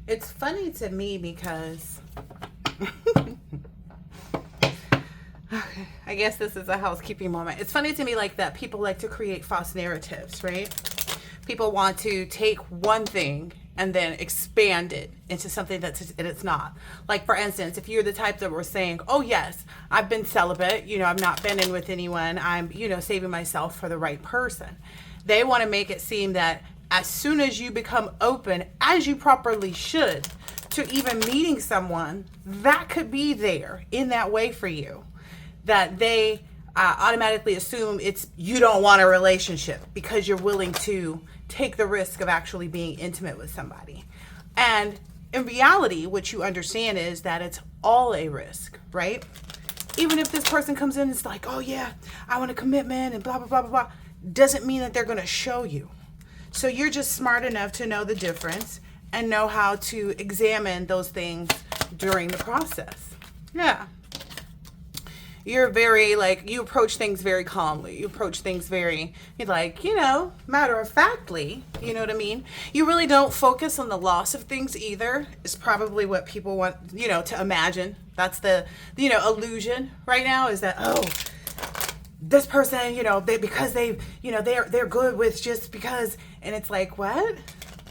It's funny to me because I guess this is a housekeeping moment. It's funny to me like that people like to create false narratives, right? People want to take one thing and then expand it into something it's not. Like, for instance, if you're the type that we're saying, oh yes, I've been celibate, I've not been in with anyone, I'm, saving myself for the right person. They want to make it seem that as soon as you become open, as you properly should, to even meeting someone, that could be there in that way for you. That they automatically assume you don't want a relationship because you're willing to take the risk of actually being intimate with somebody. And in reality, what you understand is that it's all a risk, right? Even if this person comes in and is like, oh yeah, I want a commitment and blah, blah, blah, blah, blah, doesn't mean that they're going to show you. So you're just smart enough to know the difference and know how to examine those things during the process. Yeah. You're very, you approach things very calmly. You approach things very, matter of factly, you know what I mean? You really don't focus on the loss of things either, is probably what people want, to imagine. That's the, illusion right now is that, oh, this person, because they're good with just because, and it's like, what?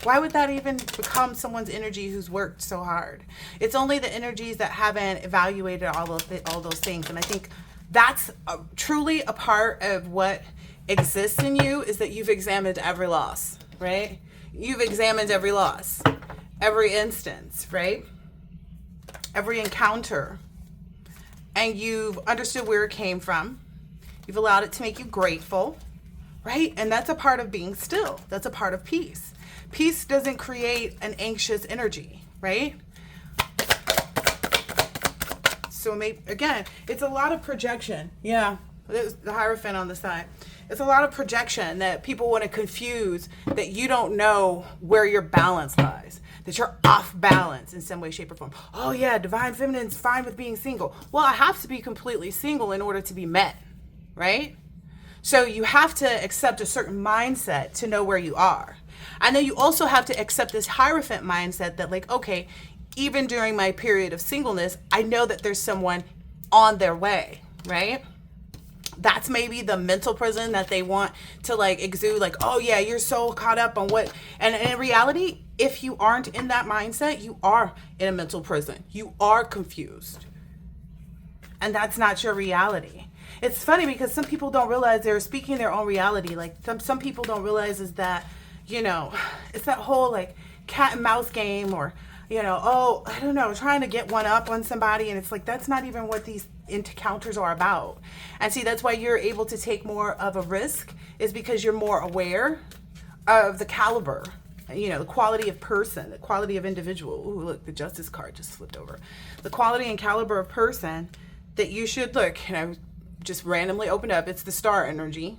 Why would that even become someone's energy who's worked so hard? It's only the energies that haven't evaluated all those things. And I think that's truly a part of what exists in you, is that you've examined every loss, right? You've examined every loss, every instance, right? Every encounter. And you've understood where it came from. You've allowed it to make you grateful, right? And that's a part of being still. That's a part of peace. Peace doesn't create an anxious energy, right? So again, it's a lot of projection. Yeah, there's the Hierophant on the side. It's a lot of projection that people want to confuse, that you don't know where your balance lies, that you're off balance in some way, shape, or form. Oh yeah, Divine Feminine's fine with being single. Well, I have to be completely single in order to be met, right? So you have to accept a certain mindset to know where you are. And then you also have to accept this Hierophant mindset that okay, even during my period of singleness, I know that there's someone on their way, right? That's maybe the mental prison that they want to exude, oh yeah, you're so caught up on what, and in reality, if you aren't in that mindset, you are in a mental prison. You are confused. And that's not your reality. It's funny because some people don't realize they're speaking their own reality. Some people don't realize is that, it's that whole cat and mouse game, or, oh, I don't know, trying to get one up on somebody. And it's that's not even what these encounters are about. And see, that's why you're able to take more of a risk, is because you're more aware of the caliber, the quality of person, the quality of individual. Ooh, look, the Justice card just flipped over. The quality and caliber of person that you should look, just randomly opened up. It's the star energy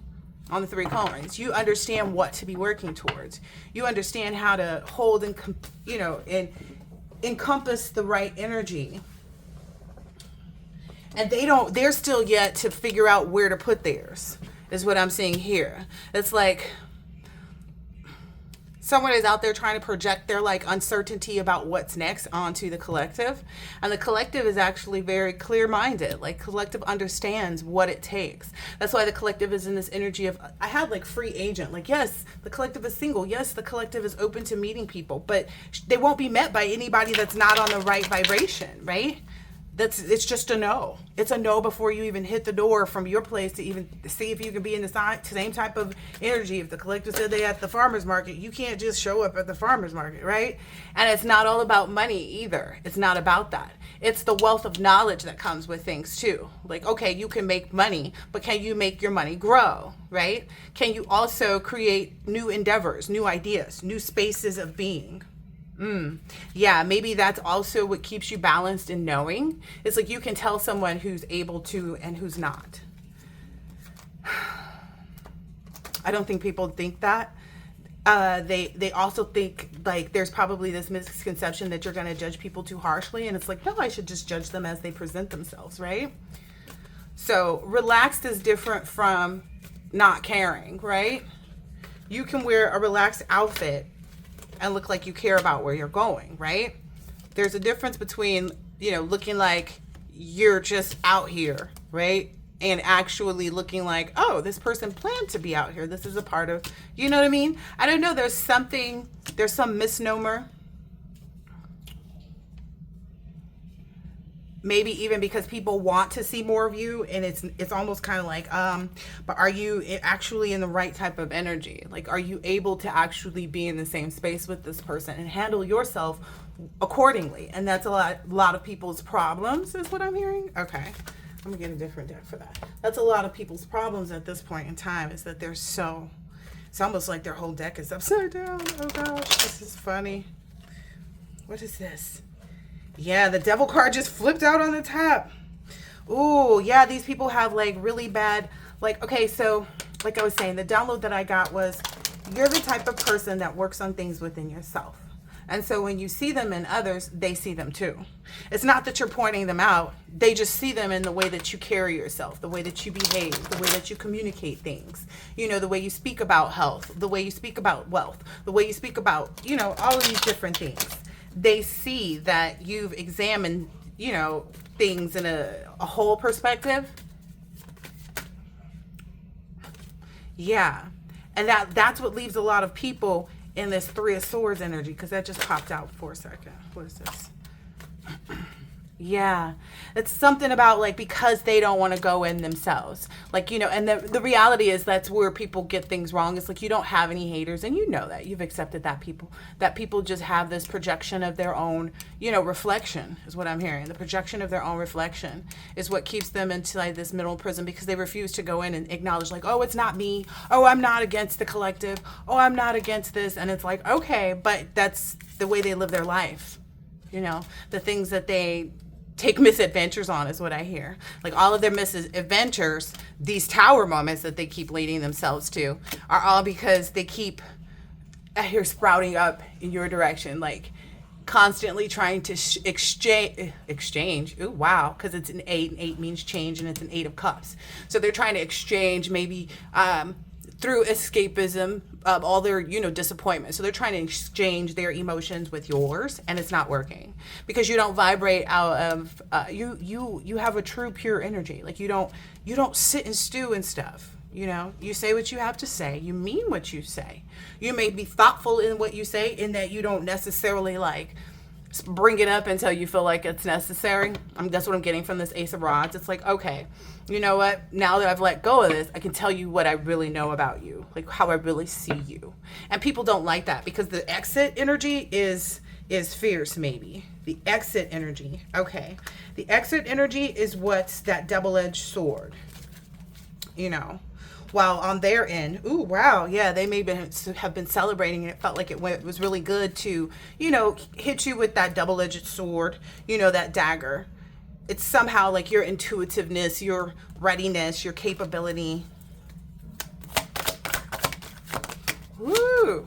on the 3 coins. You understand what to be working towards. You understand how to hold and encompass the right energy. And they're still yet to figure out where to put theirs, is what I'm seeing here. It's someone is out there trying to project their uncertainty about what's next onto the collective. And the collective is actually very clear-minded. Collective understands what it takes. That's why the collective is in this energy of, I have free agent. Yes, the collective is single. Yes, the collective is open to meeting people, but they won't be met by anybody that's not on the right vibration, right? It's just a no. It's a no before you even hit the door from your place to even see if you can be in the same type of energy. If the collective said they at the farmer's market, you can't just show up at the farmer's market, right? And it's not all about money either. It's not about that. It's the wealth of knowledge that comes with things too. Okay, you can make money, but can you make your money grow, right? Can you also create new endeavors, new ideas, new spaces of being? Yeah, maybe that's also what keeps you balanced in knowing. It's you can tell someone who's able to and who's not. I don't think people think that. They also think there's probably this misconception that you're going to judge people too harshly. And it's no, I should just judge them as they present themselves, right? So relaxed is different from not caring, right? You can wear a relaxed outfit and look like you care about where you're going, right? There's a difference between, you know, looking like you're just out here, right? And actually looking like, oh, this person planned to be out here. This is a part of, you know what I mean? I don't know. There's some misnomer. Maybe even because people want to see more of you, and it's almost kind of like, but are you actually in the right type of energy? Like, are you able to actually be in the same space with this person and handle yourself accordingly? And that's a lot of people's problems, is what I'm hearing. Okay, I'm gonna get a different deck for that. That's a lot of people's problems at this point in time, is that they're so, it's almost like their whole deck is upside down. Oh gosh, this is funny. What is this? Yeah, the devil card just flipped out on the top. Ooh, yeah, these people have like really bad, like, okay, so like I was saying, the download that I got was, you're the type of person that works on things within yourself. And so when you see them in others, they see them too. It's not that you're pointing them out. They just see them in the way that you carry yourself, the way that you behave, the way that you communicate things, you know, the way you speak about health, the way you speak about wealth, the way you speak about, you know, all of these different things. They see that you've examined, you know, things in a whole perspective. Yeah. And that's what leaves a lot of people in this Three of Swords energy, because that just popped out for a second. What is this? Yeah, it's something about like, because they don't want to go in themselves, like, you know, and the reality is that's where people get things wrong. It's like, you don't have any haters, and you know that you've accepted that people just have this projection of their own, you know, reflection is what I'm hearing. The projection of their own reflection is what keeps them into like this middle prison, because they refuse to go in and acknowledge like, oh, it's not me. Oh, I'm not against the collective. Oh, I'm not against this. And it's like, okay, but that's the way they live their life. You know, the things that they take misadventures on is what I hear. Like all of their misadventures, these tower moments that they keep leading themselves to, are all because they keep, I hear, sprouting up in your direction, like constantly trying to exchange. Ooh, wow, because it's an 8, and 8 means change, and it's an 8 of cups. So they're trying to exchange maybe through escapism of all their, you know, disappointment. So they're trying to exchange their emotions with yours, and it's not working because you don't vibrate out of you have a true pure energy. Like you don't sit and stew and stuff. You know, you say what you have to say. You mean what you say. You may be thoughtful in what you say, in that you don't necessarily like bring it up until you feel like it's necessary. That's what I'm getting from this Ace of Rods. It's like, okay, you know what? Now that I've let go of this, I can tell you what I really know about you, like how I really see you. And people don't like that because the exit energy is fierce, maybe. The exit energy. Okay. The exit energy is what's that double-edged sword, you know. While on their end, ooh, wow, yeah, they may have been celebrating, and it felt like it was really good to, you know, hit you with that double-edged sword, you know, that dagger. It's somehow like your intuitiveness, your readiness, your capability. Woo.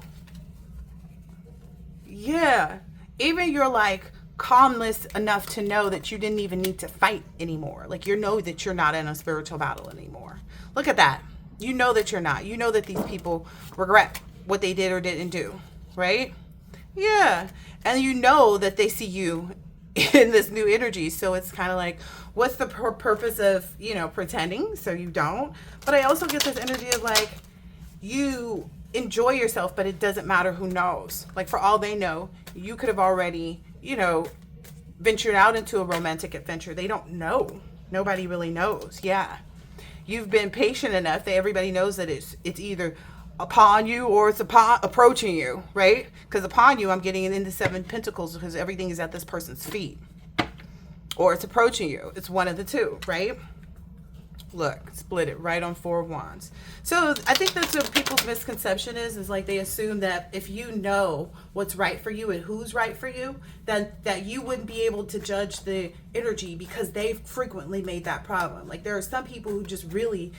Yeah. Even your like calmness enough to know that you didn't even need to fight anymore. Like you know that you're not in a spiritual battle anymore. Look at that. You know that you're not. You know that these people regret what they did or didn't do, right? Yeah. And you know that they see you in this new energy. So it's kind of like, what's the purpose of, you know, pretending so you don't? But I also get this energy of like, you enjoy yourself, but it doesn't matter who knows. Like for all they know, you could have already, you know, ventured out into a romantic adventure. They don't know. Nobody really knows. Yeah. You've been patient enough that everybody knows that it's either upon you or it's approaching you, right? Because upon you, I'm getting it into 7 Pentacles because everything is at this person's feet. Or it's approaching you. It's one of the two, right? Look, split it right on 4 of Wands. So I think that's what people's misconception is like they assume that if you know what's right for you and who's right for you, that you wouldn't be able to judge the energy because they've frequently made that problem. Like there are some people who just really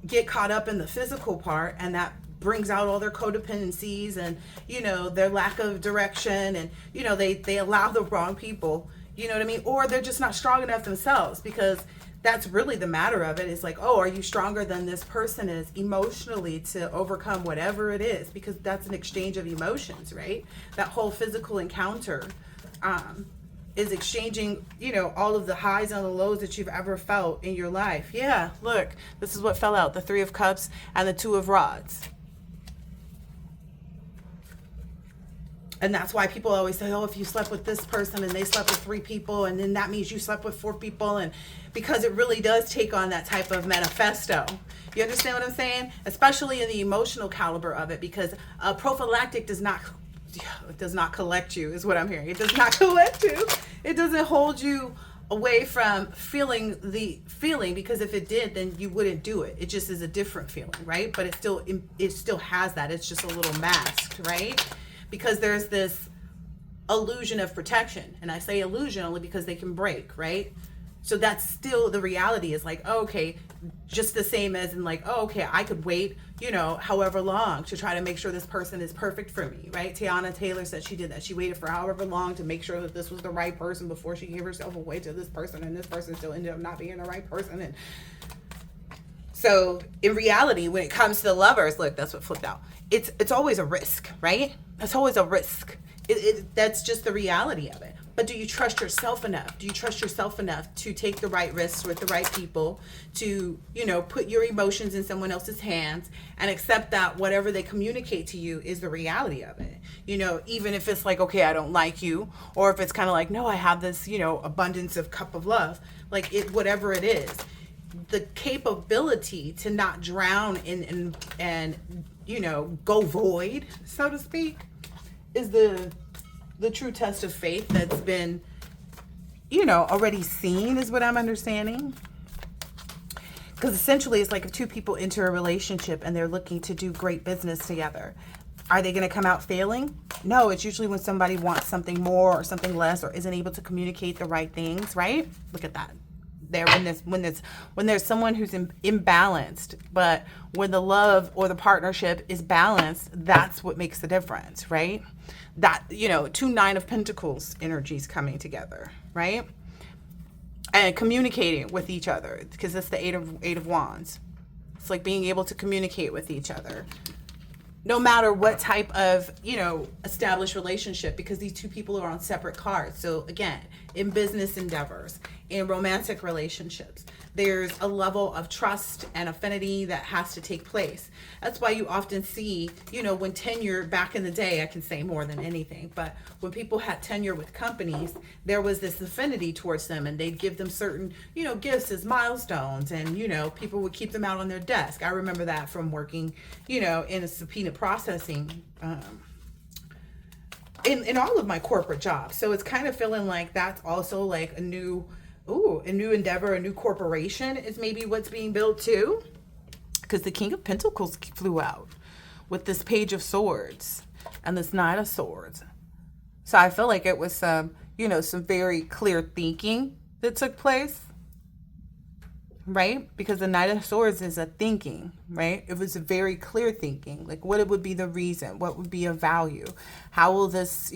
get caught up in the physical part, and that brings out all their codependencies and, you know, their lack of direction, and, you know, they allow the wrong people, you know what I mean? Or they're just not strong enough themselves because That's really the matter of it. Is like, oh, are you stronger than this person is emotionally to overcome whatever it is? Because that's an exchange of emotions, right? That whole physical encounter is exchanging, all of the highs and the lows that you've ever felt in your life. Yeah, look, this is what fell out, the Three of Cups and the Two of Rods. And that's why people always say, oh, if you slept with this person and they slept with 3 people, and then that means you slept with 4 people. And because it really does take on that type of manifesto. You understand what I'm saying? Especially in the emotional caliber of it, because prophylactic does not collect you, is what I'm hearing. It does not collect you. It doesn't hold you away from feeling the feeling, because if it did, then you wouldn't do it. It just is a different feeling, right? But it still has that. It's just a little masked, right? Because there's this illusion of protection. And I say illusion only because they can break, right? So that's still the reality, is like, oh, okay, just the same as in like, oh, okay, I could wait, however long to try to make sure this person is perfect for me, right? Tiana Taylor said she did that. She waited for however long to make sure that this was the right person before she gave herself away to this person, and this person still ended up not being the right person. And so in reality, when it comes to the lovers, look, that's what flipped out. It's always a risk, right? It's always a risk. That's just the reality of it. But do you trust yourself enough? Do you trust yourself enough to take the right risks with the right people, to, put your emotions in someone else's hands and accept that whatever they communicate to you is the reality of it? Even if it's like, okay, I don't like you, or if it's kind of like, no, I have this, abundance of cup of love, like whatever it is, the capability to not drown in and go void, so to speak, is the true test of faith that's been, already seen, is what I'm understanding. Because essentially it's like if 2 people enter a relationship and they're looking to do great business together, are they going to come out failing? No, it's usually when somebody wants something more or something less, or isn't able to communicate the right things, right? Look at that. When there's someone who's imbalanced, but when the love or the partnership is balanced, that's what makes the difference, right? That, 2 Nine of Pentacles energies coming together, right? And communicating with each other, because it's the Eight of Wands. It's like being able to communicate with each other, no matter what type of, established relationship, because these 2 people are on separate cards. So again, in business endeavors, in romantic relationships, there's a level of trust and affinity that has to take place. That's why you often see, when tenure back in the day, I can say more than anything, but when people had tenure with companies, there was this affinity towards them, and they'd give them certain, gifts as milestones, and, people would keep them out on their desk. I remember that from working, in a subpoena processing, in all of my corporate jobs. So it's kind of feeling like that's also like a new endeavor, a new corporation is maybe what's being built too. Because the King of Pentacles flew out with this Page of Swords and this Knight of Swords. So I feel like it was some very clear thinking that took place, right? Because the Knight of Swords is a thinking, right? It was a very clear thinking, like what it would be the reason, what would be of value, how will this,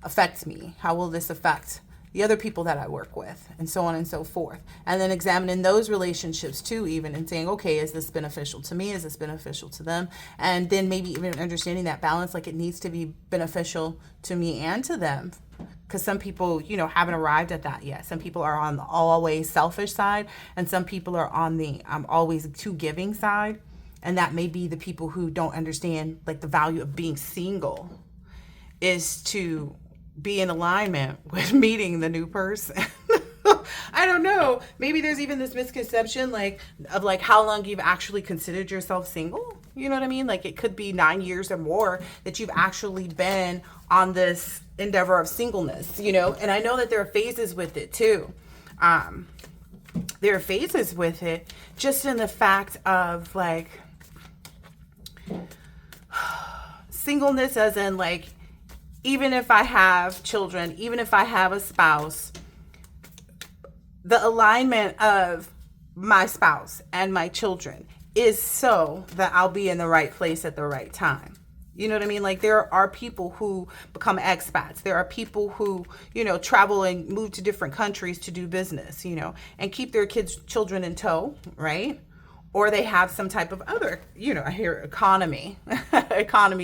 affect me? How will this affect the other people that I work with, and so on and so forth. And then examining those relationships too, even, and saying, okay, is this beneficial to me? Is this beneficial to them? And then maybe even understanding that balance, like it needs to be beneficial to me and to them. Because some people, haven't arrived at that yet. Some people are on the always selfish side, and some people are on the always too giving side. And that may be the people who don't understand like the value of being single, is to be in alignment with meeting the new person. I don't know. Maybe there's even this misconception of how long you've actually considered yourself single. You know what I mean? Like it could be 9 years or more that you've actually been on this endeavor of singleness, and I know that there are phases with it too. There are phases with it just in the fact of like singleness, as in like, even if I have children, even if I have a spouse, the alignment of my spouse and my children is so that I'll be in the right place at the right time. You know what I mean? Like, there are people who become expats. There are people who, travel and move to different countries to do business, and keep their children in tow, right? Or they have some type of other, I hear economy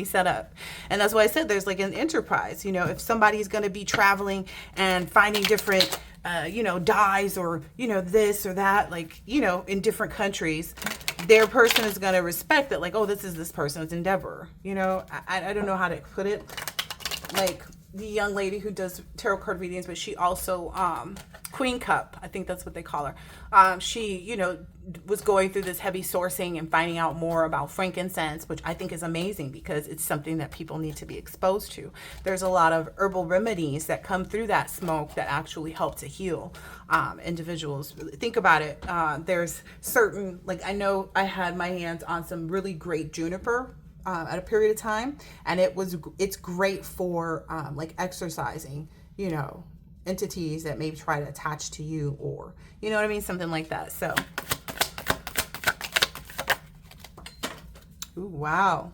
set up. And that's why I said there's like an enterprise. If somebody's going to be traveling and finding different, dyes or, this or that, like, in different countries, their person is going to respect that, like, oh, this is this person's endeavor. I don't know how to put it. Like the young lady who does tarot card readings, but she also, Queen Cup, I think that's what they call her. She, was going through this heavy sourcing and finding out more about frankincense, which I think is amazing because it's something that people need to be exposed to. There's a lot of herbal remedies that come through that smoke that actually help to heal individuals. Think about it. There's certain, like, I know I had my hands on some really great juniper at a period of time, and it's great for like exercising, entities that maybe try to attach to you, or you know what I mean, something like that. So, ooh, wow,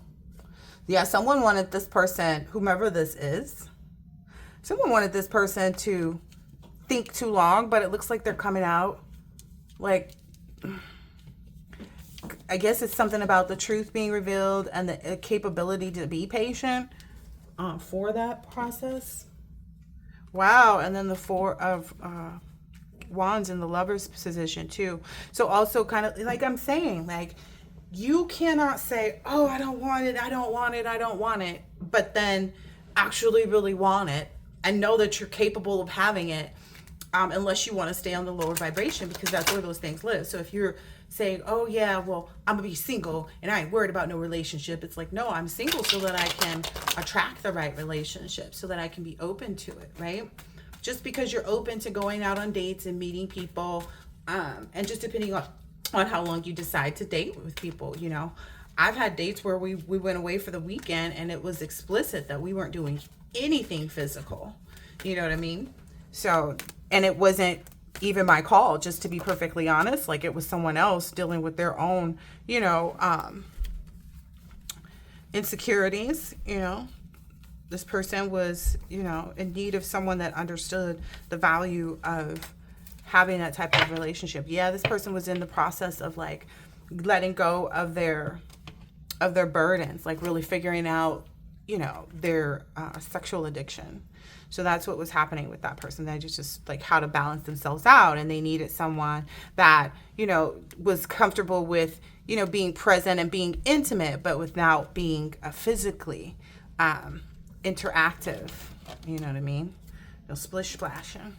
yeah, someone wanted this person, whomever this is, someone wanted this person to think too long, but it looks like they're coming out. Like, I guess it's something about the truth being revealed and the capability to be patient for that process. Wow. And then the Four of Wands in the Lover's position too. So also kind of like I'm saying, like, you cannot say, oh, I don't want it, I don't want it, I don't want it, but then actually really want it and know that you're capable of having it, unless you want to stay on the lower vibration, because that's where those things live. So if you're saying, oh yeah, well, I'm gonna be single and I ain't worried about no relationship, it's like, no, I'm single so that I can attract the right relationship, so that I can be open to it, right? Just because you're open to going out on dates and meeting people, and just depending on how long you decide to date with people, I've had dates where we went away for the weekend and it was explicit that we weren't doing anything physical, you know what I mean? So, and it wasn't even my call, just to be perfectly honest. Like, it was someone else dealing with their own, insecurities. This person was, in need of someone that understood the value of having that type of relationship. Yeah, this person was in the process of like letting go of their burdens, like really figuring out, their sexual addiction. So that's what was happening with that person. They just like how to balance themselves out, and they needed someone that, was comfortable with, being present and being intimate, but without being physically interactive. You know what I mean? No splish splashing.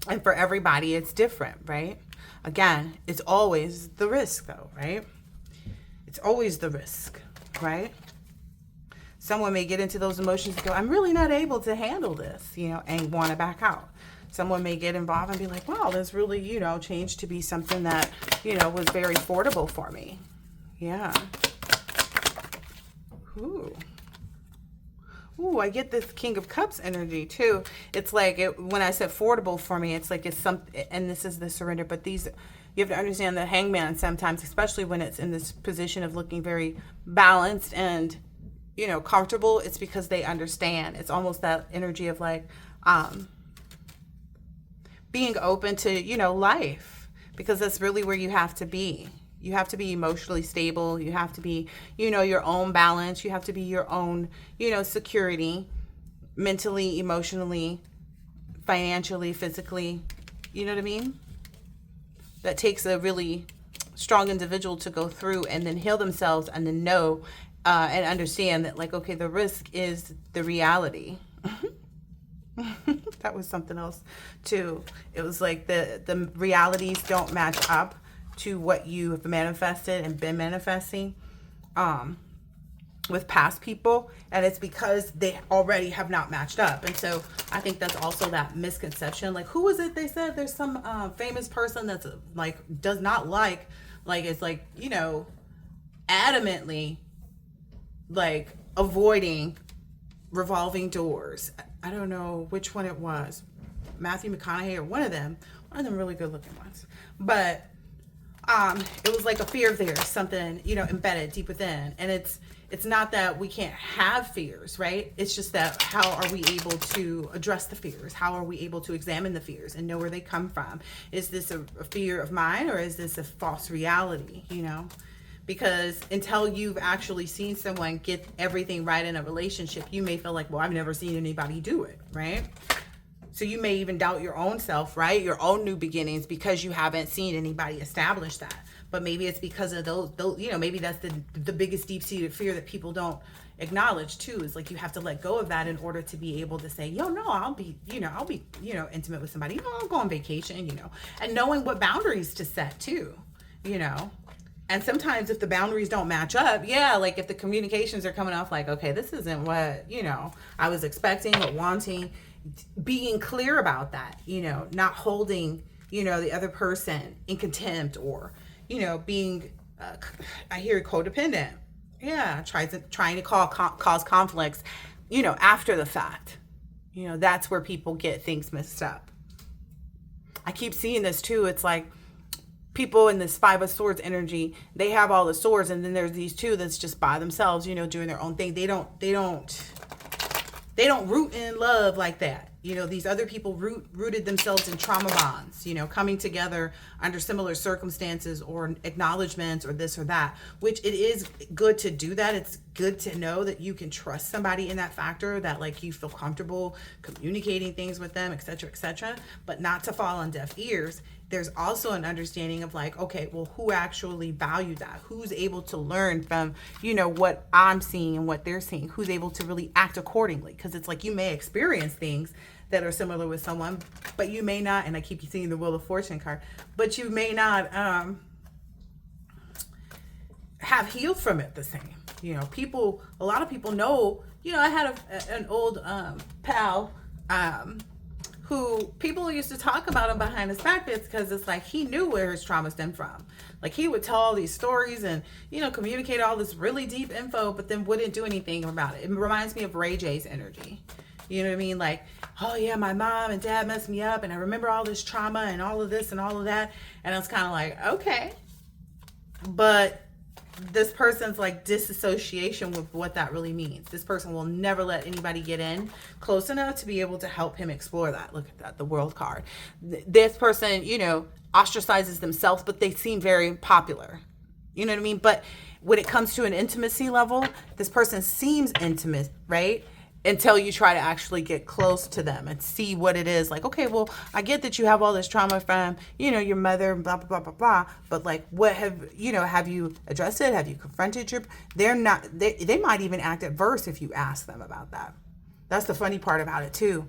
And for everybody, it's different, right? Again, it's always the risk, though, right? It's always the risk, right? Someone may get into those emotions and go, I'm really not able to handle this, and want to back out. Someone may get involved and be like, wow, this really, changed to be something that, was very affordable for me. Yeah. Ooh, I get this King of Cups energy too. It's like, when I said affordable for me, it's like it's something, and this is the surrender, but these, you have to understand the Hangman sometimes, especially when it's in this position of looking very balanced and, comfortable, it's because they understand. It's almost that energy of like, being open to, life, because that's really where you have to be. You have to be emotionally stable. You have to be, your own balance. You have to be your own, security, mentally, emotionally, financially, physically. You know what I mean? That takes a really strong individual to go through and then heal themselves and then know and understand that, like, okay, the risk is the reality. That was something else too. It was like the realities don't match up to what you have manifested and been manifesting with past people, and it's because they already have not matched up. And so I think that's also that misconception. Like, who was it they said there's some famous person that's like does not like it's like, adamantly like avoiding revolving doors. I don't know which one it was, Matthew McConaughey or one of them really good looking ones, but It was like a fear of theirs, something, you know, embedded deep within. And it's not that we can't have fears, right? It's just that how are we able to address the fears? How are we able to examine the fears and know where they come from? Is this a fear of mine, or is this a false reality, you know? Because until you've actually seen someone get everything right in a relationship, you may feel like, well, I've never seen anybody do it, right? So you may even doubt your own self, right? Your own new beginnings, because you haven't seen anybody establish that. But maybe it's because of those, you know, maybe that's the biggest deep-seated fear that people don't acknowledge too, is like you have to let go of that in order to be able to say, yo, no, I'll be intimate with somebody. You know, I'll go on vacation, you know, and knowing what boundaries to set too, you know. And sometimes if the boundaries don't match up, yeah, like if the communications are coming off like, okay, this isn't what, you know, I was expecting or wanting, being clear about that, you know, not holding, you know, the other person in contempt, or, you know, being, I hear codependent. Yeah, trying to cause conflicts, you know, after the fact. You know, that's where people get things messed up. I keep seeing this too. It's like, people in this Five of Swords energy, they have all the swords, and then there's these two that's just by themselves, you know, doing their own thing. They don't root in love like that. You know, these other people rooted themselves in trauma bonds, you know, coming together under similar circumstances or acknowledgments or this or that, which it is good to do that. It's good to know that you can trust somebody in that factor, that like you feel comfortable communicating things with them, etc., but not to fall on deaf ears. There's also an understanding of like, okay, well, who actually valued that? Who's able to learn from, you know, what I'm seeing and what they're seeing? Who's able to really act accordingly? Because it's like you may experience things that are similar with someone, but you may not, and I keep seeing the Wheel of Fortune card, but you may not have healed from it the same. You know, a lot of people know, you know, I had an old pal who people used to talk about him behind his back, because it's like he knew where his trauma stemmed from. Like he would tell all these stories and, you know, communicate all this really deep info, but then wouldn't do anything about it. It reminds me of Ray J's energy. You know what I mean? Like, oh yeah, my mom and dad messed me up, and I remember all this trauma and all of this and all of that. And I was kind of like, okay. But this person's like disassociation with what that really means. This person will never let anybody get in close enough to be able to help him explore that. Look at that, the World card. This person, you know, ostracizes themselves, but they seem very popular. You know what I mean? But when it comes to an intimacy level, this person seems intimate, right? Until you try to actually get close to them and see what it is. Like, okay, well, I get that you have all this trauma from, you know, your mother, blah, blah, blah, blah, blah. But like, what have you addressed it? Have you confronted they might even act adverse if you ask them about that. That's the funny part about it too.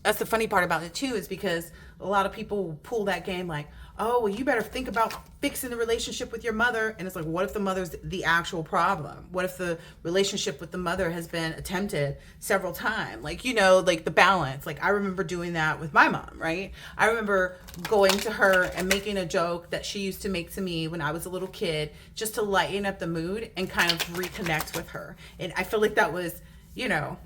Is because a lot of people pull that game like, oh, well, you better think about fixing the relationship with your mother. And it's like, what if the mother's the actual problem? What if the relationship with the mother has been attempted several times? Like, you know, like the balance. Like I remember doing that with my mom, right? I remember going to her and making a joke that she used to make to me when I was a little kid, just to lighten up the mood and kind of reconnect with her. And I feel like that was, you know,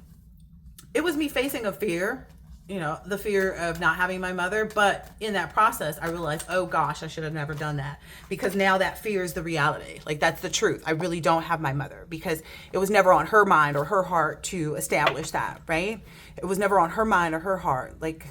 it was me facing a fear, you know, the fear of not having my mother. But in that process, I realized, oh gosh, I should have never done that, because now that fear is the reality. Like that's the truth. I really don't have my mother, because it was never on her mind or her heart to establish that, right? It was never on her mind or her heart. Like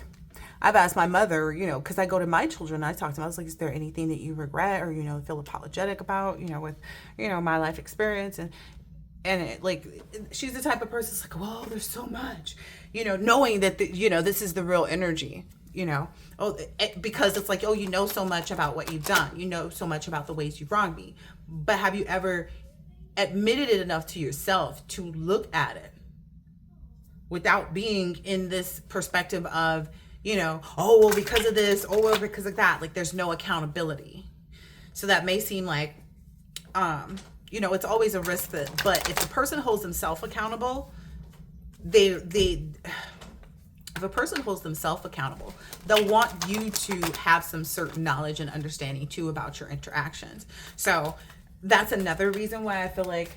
I've asked my mother, you know, because I go to my children, I talk to them, I was like, is there anything that you regret or, you know, feel apologetic about, you know, with, you know, my life experience? And it, like, she's the type of person that's like, well, there's so much, you know, knowing that, you know, this is the real energy, you know, because it's like, oh, you know so much about what you've done. You know so much about the ways you've wronged me. But have you ever admitted it enough to yourself to look at it without being in this perspective of, you know, oh, well, because of this, oh, well, because of that. Like there's no accountability. So that may seem like, you know, it's always a risk but if the person holds themselves accountable, if a person holds themselves accountable, they'll want you to have some certain knowledge and understanding too about your interactions. So that's another reason why I feel like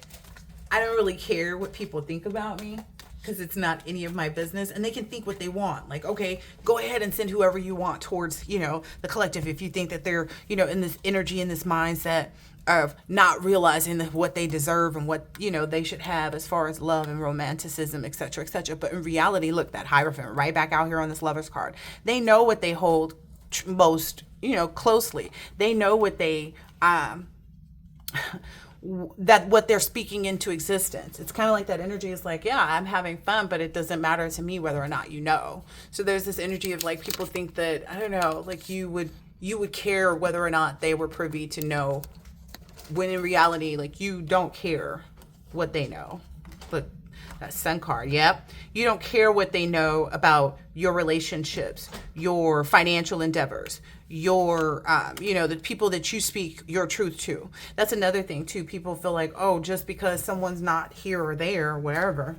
I don't really care what people think about me. because it's not any of my business, and they can think what they want. Like, okay, go ahead and send whoever you want towards, the collective, if you think that they're, in this energy, in this mindset of not realizing that what they deserve and what, they should have as far as love and romanticism, etc., etc. But in reality, look, that Hierophant right back out here on this Lover's card. They know what they hold most, closely. They know what they, that what they're speaking into existence. It's kind of like that energy is like, yeah, I'm having fun, but it doesn't matter to me whether or not you know. So there's this energy of like, people think that, I don't know, like you would care whether or not they were privy to know, when in reality, like, you don't care what they know. But that Sun card, yep. You don't care what they know about your relationships, your financial endeavors, your, the people that you speak your truth to. That's another thing, too. People feel like, oh, just because someone's not here or there, or wherever,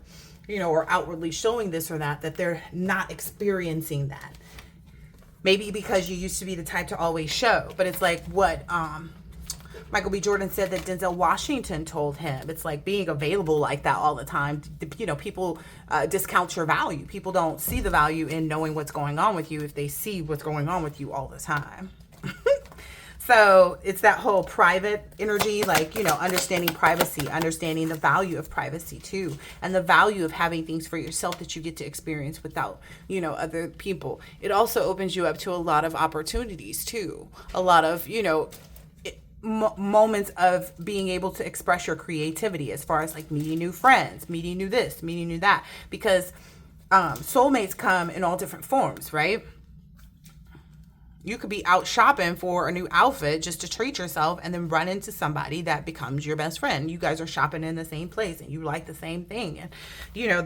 or outwardly showing this or that they're not experiencing that. Maybe because you used to be the type to always show. But it's like what, Michael B. Jordan said that Denzel Washington told him. It's like being available like that all the time. People discount your value. People don't see the value in knowing what's going on with you if they see what's going on with you all the time. So it's that whole private energy, like, understanding privacy, understanding the value of privacy too, and the value of having things for yourself that you get to experience without, other people. It also opens you up to a lot of opportunities too. A lot of, moments of being able to express your creativity as far as like meeting new friends, meeting new this, meeting new that, because soulmates come in all different forms, right? You could be out shopping for a new outfit just to treat yourself and then run into somebody that becomes your best friend. You guys are shopping in the same place and you like the same thing. And,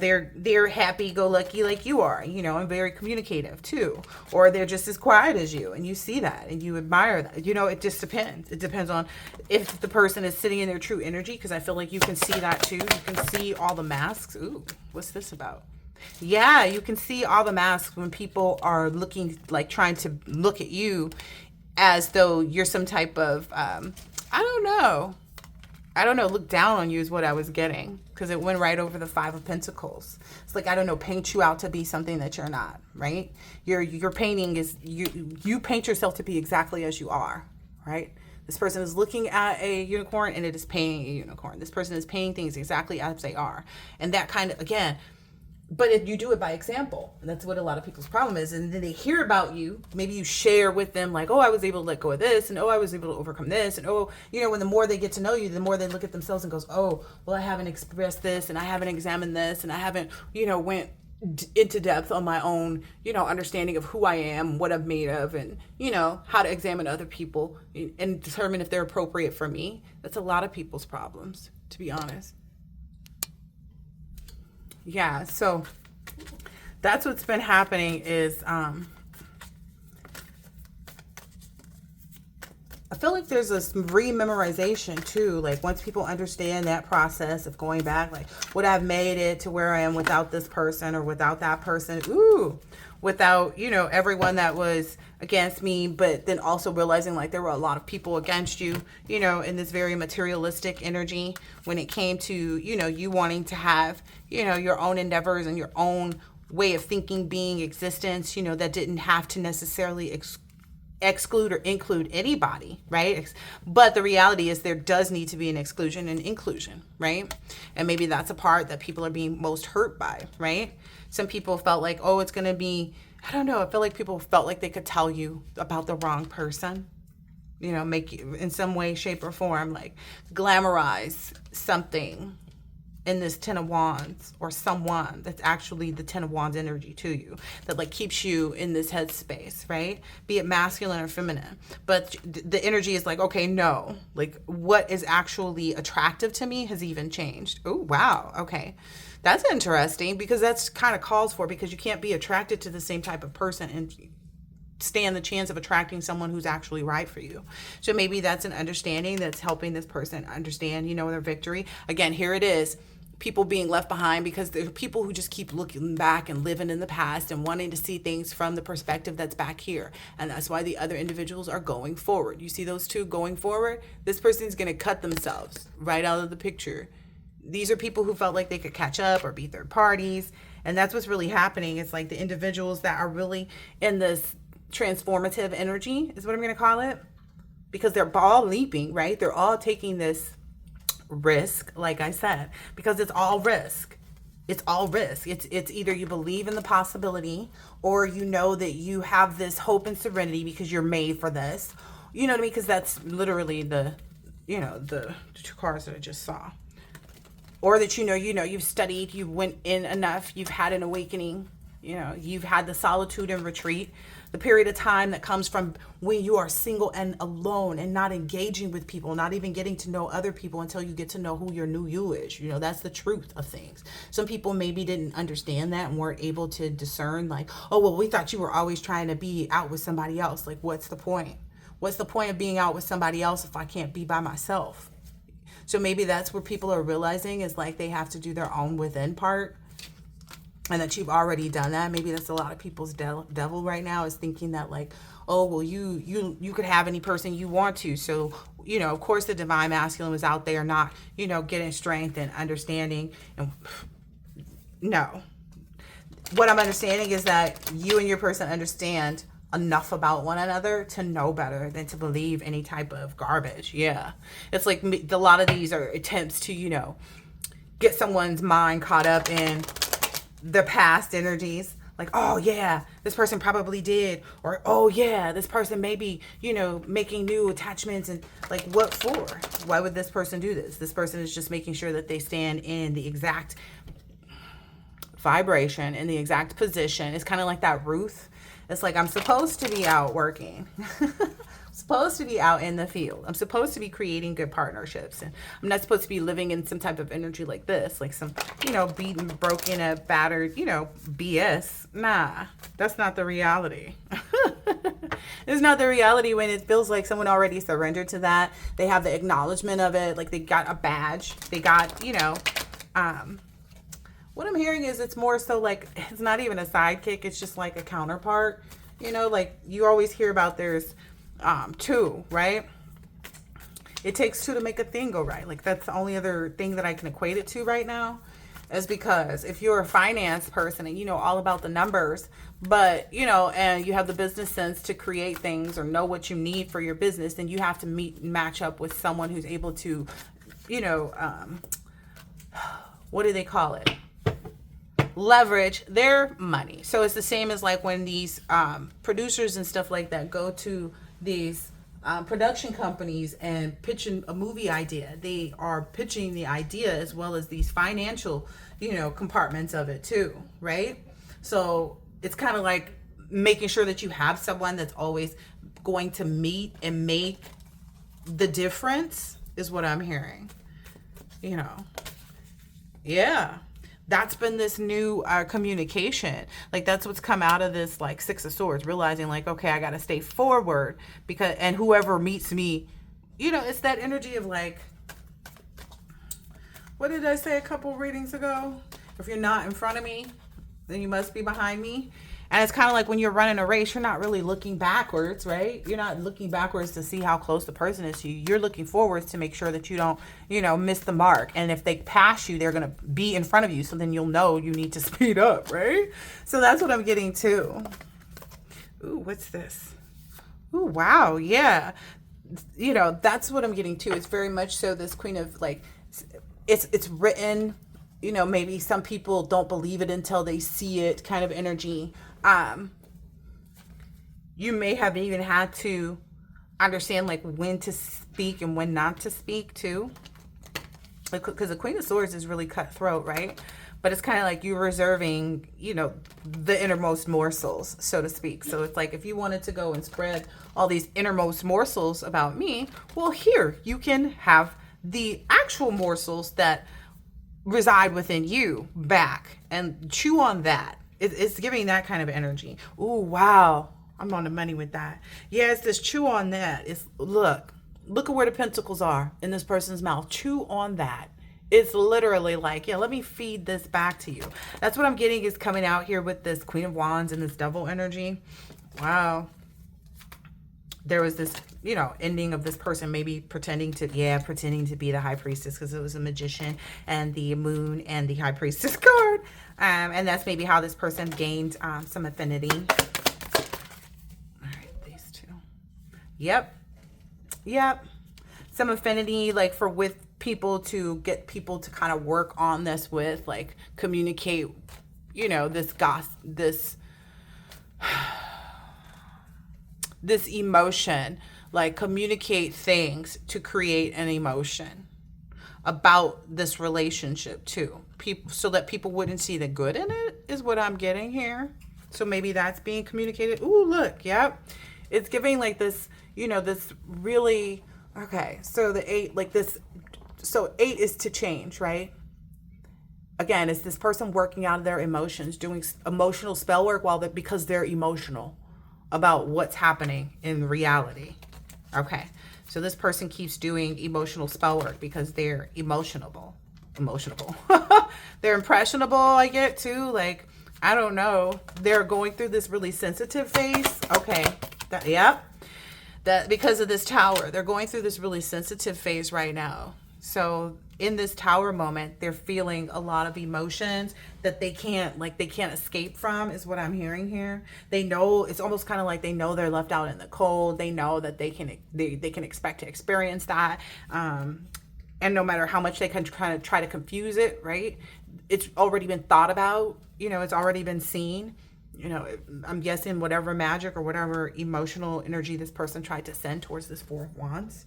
they're happy-go-lucky like you are, and very communicative too. Or they're just as quiet as you and you see that and you admire that. It just depends. It depends on if the person is sitting in their true energy, because I feel like you can see that too. You can see all the masks. Ooh, what's this about? Yeah, you can see all the masks when people are looking, like trying to look at you as though you're some type of, I don't know, look down on you is what I was getting, because it went right over the Five of Pentacles. It's like, I don't know, paint you out to be something that you're not, right? Your painting is, you paint yourself to be exactly as you are, right? This person is looking at a unicorn and it is painting a unicorn. This person is painting things exactly as they are. And that kind of, again, but if you do it by example, and that's what a lot of people's problem is. And then they hear about you. Maybe you share with them like, oh, I was able to let go of this. And oh, I was able to overcome this. And oh, when the more they get to know you, the more they look at themselves and goes, oh, well, I haven't expressed this and I haven't examined this and I haven't, went into depth on my own, understanding of who I am, what I'm made of, and, how to examine other people and determine if they're appropriate for me. That's a lot of people's problems, to be honest. Yeah, so that's what's been happening is I feel like there's this rememorization too. Like once people understand that process of going back, like would I have made it to where I am without this person or without that person? Ooh, without, everyone that was against me, but then also realizing like there were a lot of people against you, in this very materialistic energy when it came to, you wanting to have, your own endeavors and your own way of thinking, being, existence, that didn't have to necessarily exclude or include anybody, right? But the reality is there does need to be an exclusion and inclusion, right? And maybe that's a part that people are being most hurt by, right? Some people felt like, oh, it's going to be, I don't know. I feel like people felt like they could tell you about the wrong person, make you in some way, shape or form, like glamorize something in this Ten of Wands or someone that's actually the Ten of Wands energy to you that like keeps you in this headspace, right? Be it masculine or feminine. But the energy is like, okay, no, like what is actually attractive to me has even changed. Oh, wow. Okay. That's interesting because that's kind of calls for, because you can't be attracted to the same type of person and stand the chance of attracting someone who's actually right for you. So maybe that's an understanding that's helping this person understand, their victory. Again, here it is. People being left behind because there are people who just keep looking back and living in the past and wanting to see things from the perspective that's back here. And that's why the other individuals are going forward. You see those two going forward? This person's going to cut themselves right out of the picture. These are people who felt like they could catch up or be third parties. And that's what's really happening. It's like the individuals that are really in this transformative energy is what I'm going to call it. Because they're all leaping, right? They're all taking this risk, like I said, because it's all risk. It's all risk. It's either you believe in the possibility, or you know that you have this hope and serenity because you're made for this. You know what I mean? Because that's literally the two cards that I just saw. Or that you've studied, you went in enough, you've had an awakening, you've had the solitude and retreat, the period of time that comes from when you are single and alone and not engaging with people, not even getting to know other people until you get to know who your new you is. That's the truth of things. Some people maybe didn't understand that and weren't able to discern, like, oh, well, we thought you were always trying to be out with somebody else. Like, what's the point? What's the point of being out with somebody else if I can't be by myself? So maybe that's where people are realizing is like they have to do their own within part, and that you've already done that. Maybe that's a lot of people's devil right now, is thinking that like, oh, well, you could have any person you want to. So, of course the divine masculine was out there not, getting strength and understanding. And no, what I'm understanding is that you and your person understand enough about one another to know better than to believe any type of garbage. Yeah. It's like a lot of these are attempts to, get someone's mind caught up in the past energies. Like, oh yeah, this person probably did. Or, oh yeah, this person may be, making new attachments. And like, what for? Why would this person do this? This person is just making sure that they stand in the exact vibration, in the exact position. It's kind of like that Ruth. It's like, I'm supposed to be out working. Supposed to be out in the field. I'm supposed to be creating good partnerships. And I'm not supposed to be living in some type of energy like this, like some, beaten, broken, battered, BS. Nah, that's not the reality. It's not the reality when it feels like someone already surrendered to that. They have the acknowledgement of it. Like they got a badge. They got, what I'm hearing is it's more so like, it's not even a sidekick. It's just like a counterpart. Like you always hear about there's two, right? It takes two to make a thing go right. Like that's the only other thing that I can equate it to right now, is because if you're a finance person and you know all about the numbers, but and you have the business sense to create things or know what you need for your business, then you have to match up with someone who's able to, what do they call it? Leverage their money. So it's the same as like when these producers and stuff like that go to these production companies and pitching a movie idea. They are pitching the idea as well as these financial, compartments of it too, right? So it's kind of like making sure that you have someone that's always going to meet and make the difference is what I'm hearing. Yeah. That's been this new communication. Like that's what's come out of this like Six of Swords, realizing like, okay, I got to stay forward and whoever meets me, it's that energy of like, what did I say a couple readings ago? If you're not in front of me, then you must be behind me. And it's kind of like when you're running a race, you're not really looking backwards, right? You're not looking backwards to see how close the person is to you. You're looking forwards to make sure that you don't, miss the mark. And if they pass you, they're going to be in front of you. So then you'll know you need to speed up, right? So that's what I'm getting to. Ooh, what's this? Ooh, wow. Yeah. That's what I'm getting to. It's very much so this Queen of like, it's written, maybe some people don't believe it until they see it kind of energy. You may have even had to understand like when to speak and when not to speak too. Because the Queen of Swords is really cutthroat, right? But it's kind of like you're reserving, the innermost morsels, so to speak. So it's like if you wanted to go and spread all these innermost morsels about me, well, here you can have the actual morsels that reside within you back and chew on that. It's giving that kind of energy. Ooh, wow. I'm on the money with that. Yeah, it's this chew on that. It's look at where the pentacles are in this person's mouth. Chew on that. It's literally like, yeah, let me feed this back to you. That's what I'm getting is coming out here with this Queen of Wands and this Devil energy. Wow. there was this, you know, ending of this person maybe pretending to be the high priestess, because it was a magician and the moon and the high priestess card. And that's maybe how this person gained some affinity. All right, these two. Yep. Some affinity, like with people, to get people to kind of work on this with, like, communicate, you know, this emotion, like communicate things to create an emotion about this relationship too. People, so that people wouldn't see the good in it, is what I'm getting here. So maybe that's being communicated. Ooh, look, yep. It's giving like this, you know, this really, okay, so the 8, like this, so 8 is to change, right? Again, it's this person working out of their emotions, doing emotional spell work because they're emotional about what's happening in reality. Okay, so this person keeps doing emotional spell work because they're emotional. They're impressionable, I get too. Like, I don't know. They're going through this really sensitive phase. Okay, that because of this Tower, they're going through this really sensitive phase right now. So in this Tower moment, they're feeling a lot of emotions that they can't escape from, is what I'm hearing here. They know, it's almost kind of like they know they're left out in the cold. They know that they can expect to experience that. And no matter how much they can kind of try to confuse it, right? It's already been thought about, you know, it's already been seen. You know, I'm guessing whatever magic or whatever emotional energy this person tried to send towards this 4 of Wands,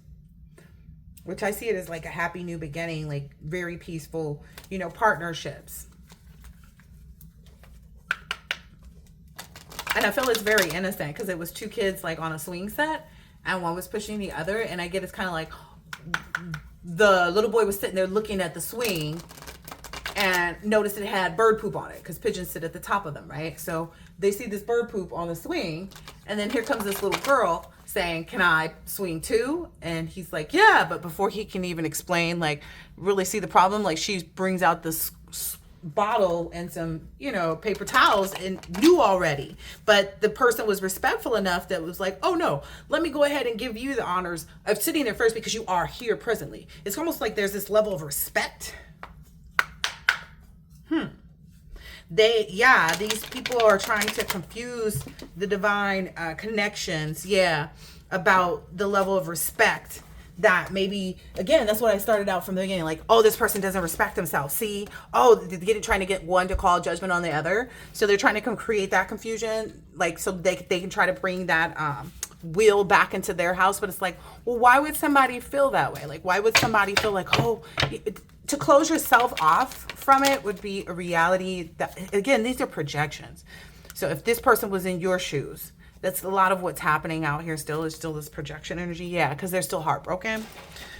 which I see it as like a happy new beginning, like very peaceful, you know, partnerships. And I feel it's very innocent because it was 2 kids like on a swing set and one was pushing the other. And I get it's kind of like the little boy was sitting there looking at the swing and noticed it had bird poop on it because pigeons sit at the top of them, right? So they see this bird poop on the swing, and then here comes this little girl saying, "Can I swing too?" And he's like, "Yeah," but before he can even explain, like, really see the problem, like, she brings out this bottle and some, you know, paper towels and knew already. But the person was respectful enough that was like, "Oh no, let me go ahead and give you the honors of sitting there first because you are here presently." It's almost like there's this level of respect. These people are trying to confuse the divine connections, about the level of respect that maybe, again, that's what I started out from the beginning, like, oh, this person doesn't respect themselves. See, oh, they're trying to get one to call judgment on the other. So they're trying to create that confusion, like, so they can try to bring that will back into their house. But it's like, well, why would somebody feel that way? Like, why would somebody feel like, oh, to close yourself off from it would be a reality that, again, these are projections. So if this person was in your shoes, that's a lot of what's happening out here still, is still this projection energy. Yeah, because they're still heartbroken.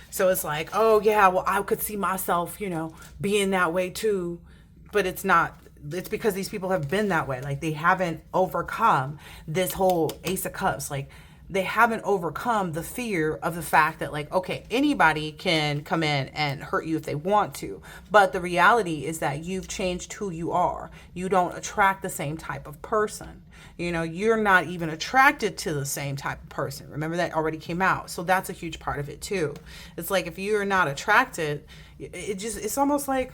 So it's like, oh yeah, well, I could see myself, you know, being that way too. But it's not. It's because these people have been that way. Like, they haven't overcome this whole Ace of Cups. Like, they haven't overcome the fear of the fact that, like, okay, anybody can come in and hurt you if they want to. But the reality is that you've changed who you are. You don't attract the same type of person. You know, you're not even attracted to the same type of person. Remember, that already came out. So that's a huge part of it too. It's like, if you're not attracted, it's almost like,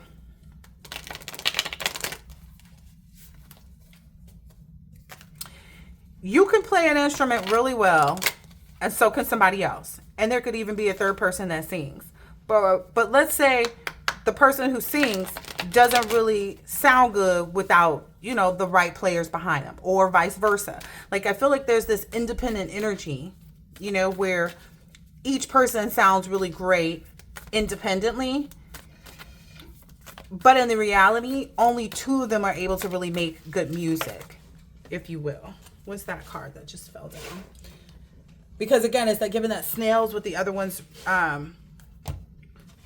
you can play an instrument really well, and so can somebody else. And there could even be a third person that sings. But let's say the person who sings doesn't really sound good without, you know, the right players behind them, or vice versa. Like, I feel like there's this independent energy, you know, where each person sounds really great independently. But in the reality, only 2 of them are able to really make good music, if you will. What's that card that just fell down? Because again, it's like giving that snails with the other ones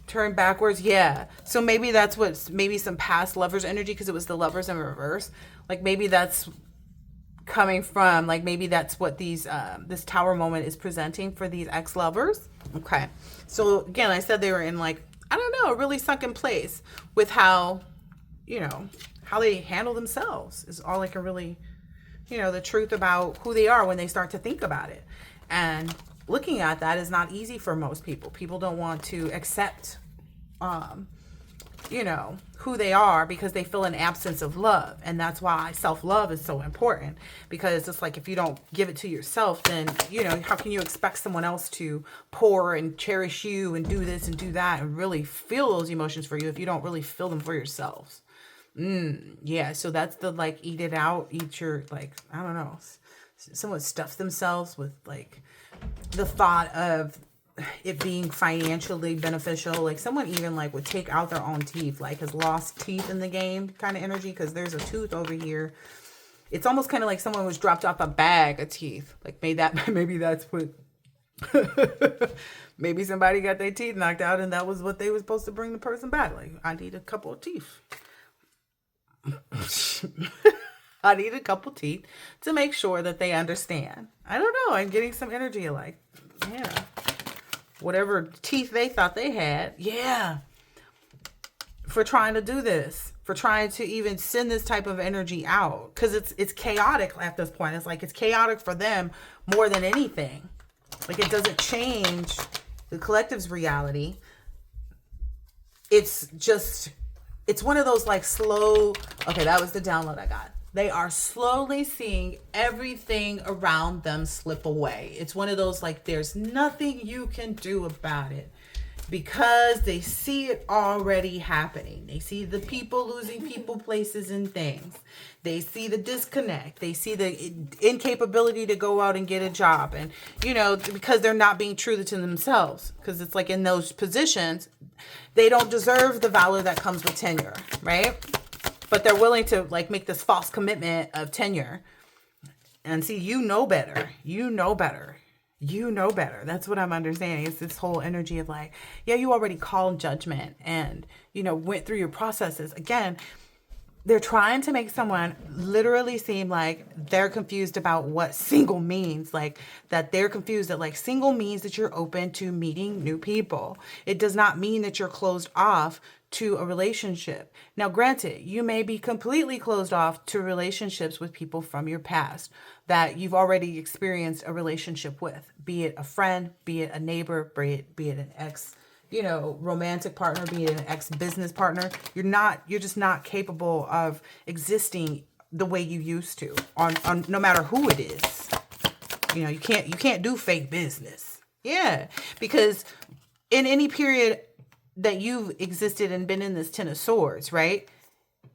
turned backwards. Yeah. So maybe that's maybe some past lovers energy, because it was the lovers in reverse. Like, maybe that's coming from, like, maybe that's what these this Tower moment is presenting for these ex-lovers. Okay. So again, I said they were in, like, I don't know, a really sunken place with how, you know, how they handle themselves is all I can really, you know, the truth about who they are when they start to think about it. And looking at that is not easy for most people. People don't want to accept, who they are because they feel an absence of love. And that's why self-love is so important, because it's like, if you don't give it to yourself, then, how can you expect someone else to pour and cherish you and do this and do that and really feel those emotions for you if you don't really feel them for yourselves? Yeah. So that's the, like, eat it out, eat your, like, I don't know. Someone stuffs themselves with, like, the thought of it being financially beneficial. Like, someone even, like, would take out their own teeth, like, has lost teeth in the game kind of energy, because there's a tooth over here. It's almost kind of like someone was dropped off a bag of teeth, like, maybe that's what maybe somebody got their teeth knocked out and that was what they were supposed to bring the person back. Like, I need a couple of teeth. I need a couple teeth to make sure that they understand. I don't know. I'm getting some energy, like, yeah, whatever teeth they thought they had. Yeah. For trying to do this, for trying to even send this type of energy out. Because it's chaotic at this point. It's like, it's chaotic for them more than anything. Like, it doesn't change the collective's reality. It's just, it's one of those, like, slow, okay, that was the download I got. They are slowly seeing everything around them slip away. It's one of those, like, there's nothing you can do about it, because they see it already happening. They see the people losing people, places, and things. They see the disconnect. They see the incapability to go out and get a job. And, because they're not being true to themselves. Because it's like, in those positions, they don't deserve the value that comes with tenure, right? But they're willing to, like, make this false commitment of tenure. And see, you know better. You know better. You know better. That's what I'm understanding. It's this whole energy of, like, yeah, you already called judgment and, went through your processes. Again, they're trying to make someone literally seem like they're confused about what single means. Like, that they're confused that, like, single means that you're open to meeting new people. It does not mean that you're closed off to a relationship. Now, granted, you may be completely closed off to relationships with people from your past that you've already experienced a relationship with, be it a friend, be it a neighbor, be it an ex, romantic partner, be it an ex-business partner. You're just not capable of existing the way you used to on no matter who it is. You can't do fake business. Yeah, because in any period that you've existed and been in this Ten of Swords, right?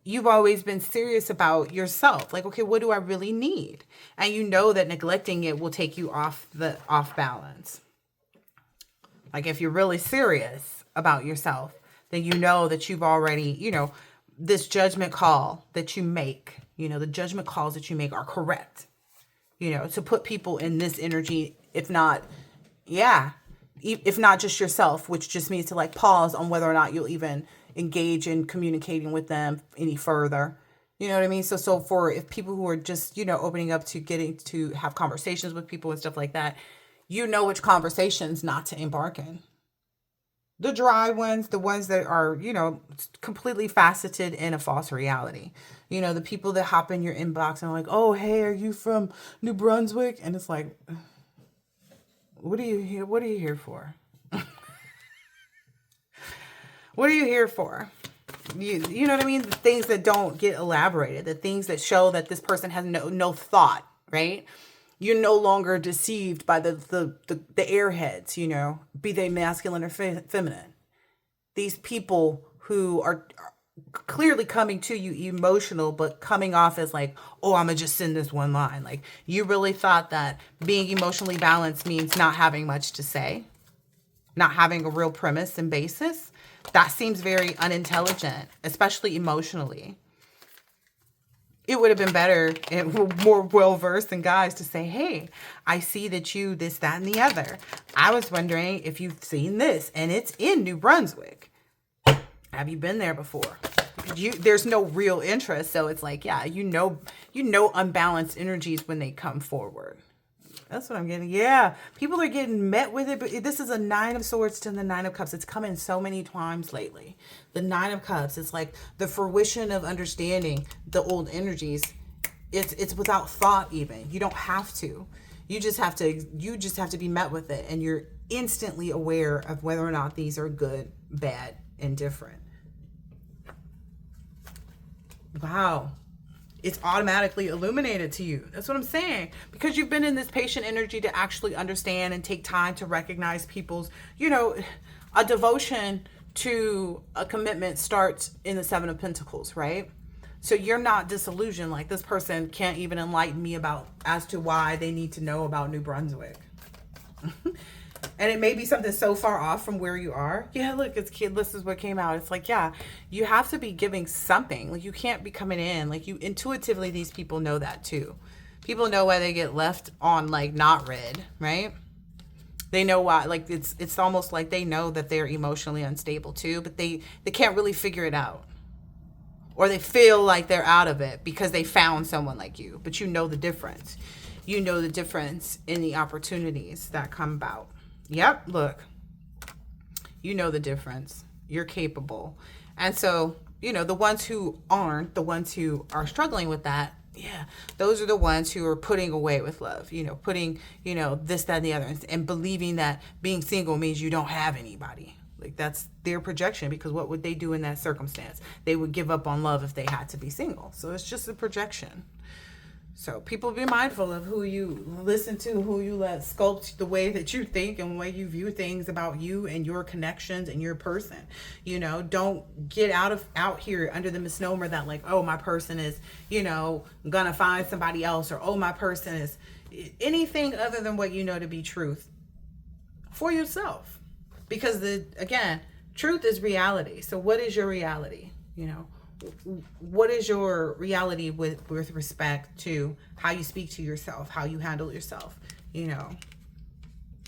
You've always been serious about yourself. Like, okay, what do I really need? And you know that neglecting it will take you off balance. Like, if you're really serious about yourself, then you know that you've already, this judgment call that you make, the judgment calls that you make are correct, to put people in this energy, if not just yourself, which just means to, like, pause on whether or not you'll even engage in communicating with them any further. You know what I mean? So for if people who are just, opening up to getting to have conversations with people and stuff like that, which conversations not to embark in. The dry ones, the ones that are, completely faceted in a false reality. The people that hop in your inbox and are like, oh, hey, are you from New Brunswick? And it's like, what are you here for? What are you here for? You know what I mean? The things that don't get elaborated, the things that show that this person has no thought, right? You're no longer deceived by the airheads, be they masculine or feminine. These people who are clearly coming to you emotional, but coming off as like, oh, I'm gonna just send this one line. Like, you really thought that being emotionally balanced means not having much to say, not having a real premise and basis. That seems very unintelligent, especially emotionally. It would have been better and more well-versed than guys to say, hey, I see that you this, that, and the other. I was wondering if you've seen this, and it's in New Brunswick. Have you been there before? There's no real interest, so it's like, yeah, unbalanced energies when they come forward. That's what I'm getting. Yeah, people are getting met with it, but this is a Nine of Swords to the Nine of Cups. It's coming so many times lately. The Nine of Cups, it's like the fruition of understanding the old energies. It's without thought even. You don't have to. You just have to be met with it, and you're instantly aware of whether or not these are good, bad, and different. Wow. It's automatically illuminated to you. That's what I'm saying. Because you've been in this patient energy to actually understand and take time to recognize people's, a devotion to a commitment starts in the Seven of Pentacles, right? So you're not disillusioned. Like, this person can't even enlighten me as to why they need to know about New Brunswick. And it may be something so far off from where you are. Yeah, look, this is what came out. It's like, yeah, you have to be giving something. Like, you can't be coming in. Like, you intuitively, these people know that too. People know why they get left on, like, not read, right? They know why. Like, it's almost like they know that they're emotionally unstable too, but they can't really figure it out. Or they feel like they're out of it because they found someone like you. But you know the difference. You know the difference in the opportunities that come about. Yep, look. You know the difference. You're capable. And so, the ones who aren't, the ones who are struggling with that, yeah, those are the ones who are putting away with love, putting, this, that, and the other, and believing that being single means you don't have anybody. Like, that's their projection, because what would they do in that circumstance? They would give up on love if they had to be single. So it's just a projection. So people, be mindful of who you listen to, who you let sculpt the way that you think and the way you view things about you and your connections and your person. Don't get out here under the misnomer that, like, oh, my person is, gonna find somebody else, or oh, my person is anything other than what you know to be truth for yourself. Because again, truth is reality. So what is your reality? What is your reality with respect to how you speak to yourself, how you handle yourself?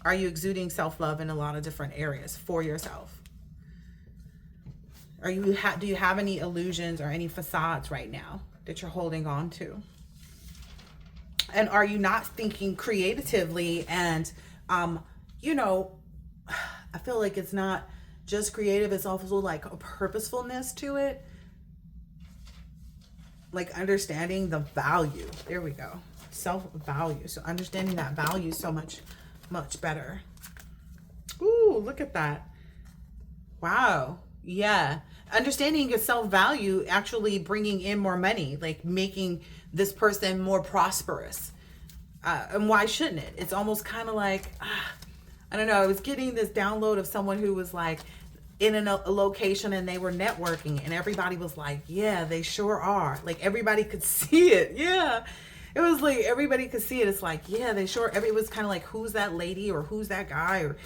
Are you exuding self-love in a lot of different areas for yourself? Do you have any illusions or any facades right now that you're holding on to? And are you not thinking creatively? And I feel like it's not just creative, it's also like a purposefulness to it. Like, understanding the value. There we go. Self-value. So understanding that value so much, much better. Ooh, look at that. Wow. Yeah. Understanding your self-value, actually bringing in more money, like making this person more prosperous. And why shouldn't it? It's almost kind of like, I don't know. I was getting this download of someone who was like in a location and they were networking, and everybody was like, yeah, they sure are. Like, everybody could see it. Yeah. It was like everybody could see it. It's like, yeah, they sure. It was kind of like, who's that lady or who's that guy? Or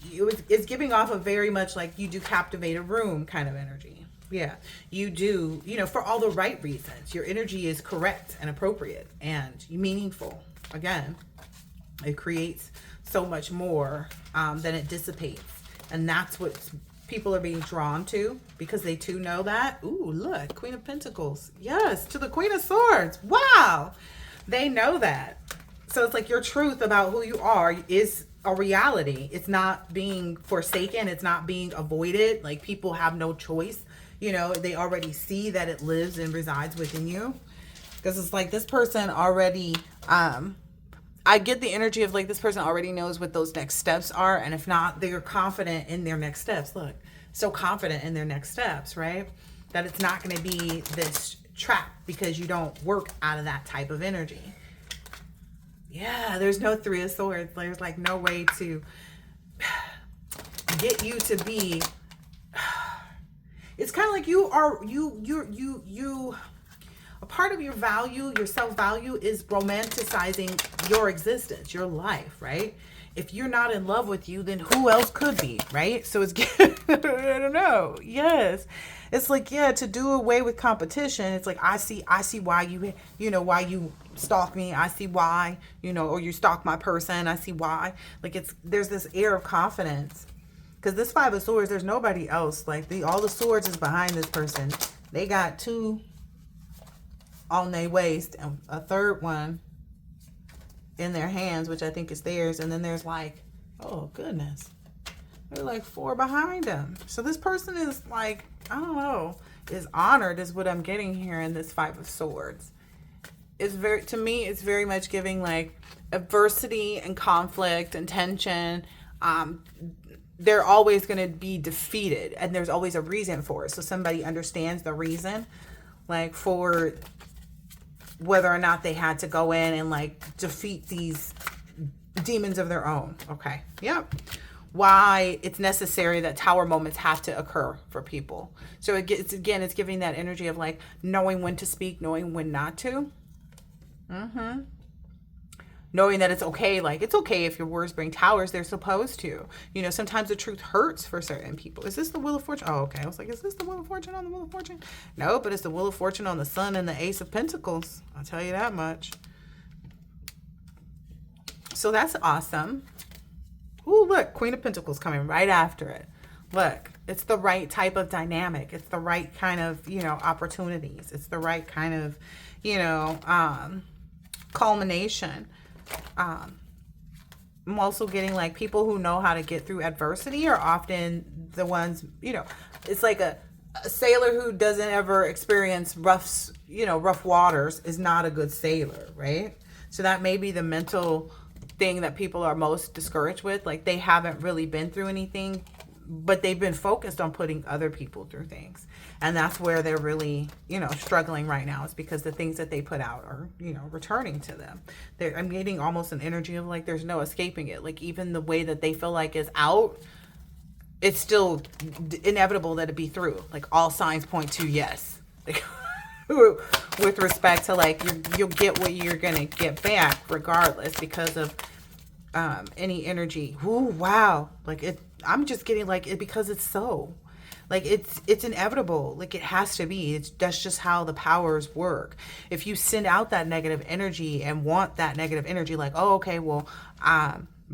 it's giving off a very much like you do captivate a room kind of energy. Yeah, you do, for all the right reasons. Your energy is correct and appropriate and meaningful. Again, it creates so much more than it dissipates. And that's what people are being drawn to, because they too know that. Ooh, look, Queen of Pentacles. Yes, to the Queen of Swords. Wow. They know that. So it's like your truth about who you are is a reality. It's not being forsaken. It's not being avoided. Like, people have no choice. They already see that it lives and resides within you. Because it's like this person already, I get the energy of like this person already knows what those next steps are. And if not, they're confident in their next steps. Look, so confident in their next steps, right? That it's not going to be this trap because you don't work out of that type of energy. Yeah, there's no Three of Swords. There's like no way to get you to be. It's kind of like you a part of your value, your self-value, is romanticizing your existence, your life, right? If you're not in love with you, then who else could be, right? So it's, I don't know. Yes. It's like, yeah, to do away with competition. It's like, I see why why you stalk me. I see why, or you stalk my person. I see why. Like, there's this air of confidence. Because this Five of Swords, there's nobody else. Like, all the swords is behind this person. They got two on their waist and a third one in their hands, which I think is theirs. And then there's like, oh goodness, there's like 4 behind them. So this person is like, I don't know, is honored is what I'm getting here in this Five of Swords. is very, to me, it's very much giving like adversity and conflict and tension. They're always going to be defeated, and there's always a reason for it. So somebody understands the reason, like for whether or not they had to go in and like defeat these demons of their own. Okay. Yep. Why it's necessary that tower moments have to occur for people. So it's giving that energy of like knowing when to speak, knowing when not to. Knowing that it's okay. Like, it's okay if your words bring towers. They're supposed to. You know, sometimes the truth hurts for certain people. Is this the Wheel of Fortune? Oh, okay. I was like, is this the Wheel of Fortune on the Wheel of Fortune? No, but it's the Wheel of Fortune on the Sun and the Ace of Pentacles. I'll tell you that much. So that's awesome. Ooh, look, Queen of Pentacles coming right after it. Look, it's the right type of dynamic. It's the right kind of, you know, opportunities. It's the right kind of, you know, culmination. I'm also getting like people who know how to get through adversity are often the ones, you know, it's like a sailor who doesn't ever experience rough waters is not a good sailor, right? So that may be the mental thing that people are most discouraged with. Like, they haven't really been through anything, but they've been focused on putting other people through things. And that's where they're really, you know, struggling right now, is because the things that they put out are, you know, returning to them. I'm getting almost an energy of like, there's no escaping it. Like, even the way that they feel like is out, it's still inevitable that it be through. Like, all signs point to yes. Like, with respect to like, you'll get what you're going to get back regardless because of any energy. Ooh, wow. Like, I'm just getting like it because it's so. Like, it's inevitable. Like, it has to be. That's just how the powers work. If you send out that negative energy and want that negative energy, like, oh, okay, well,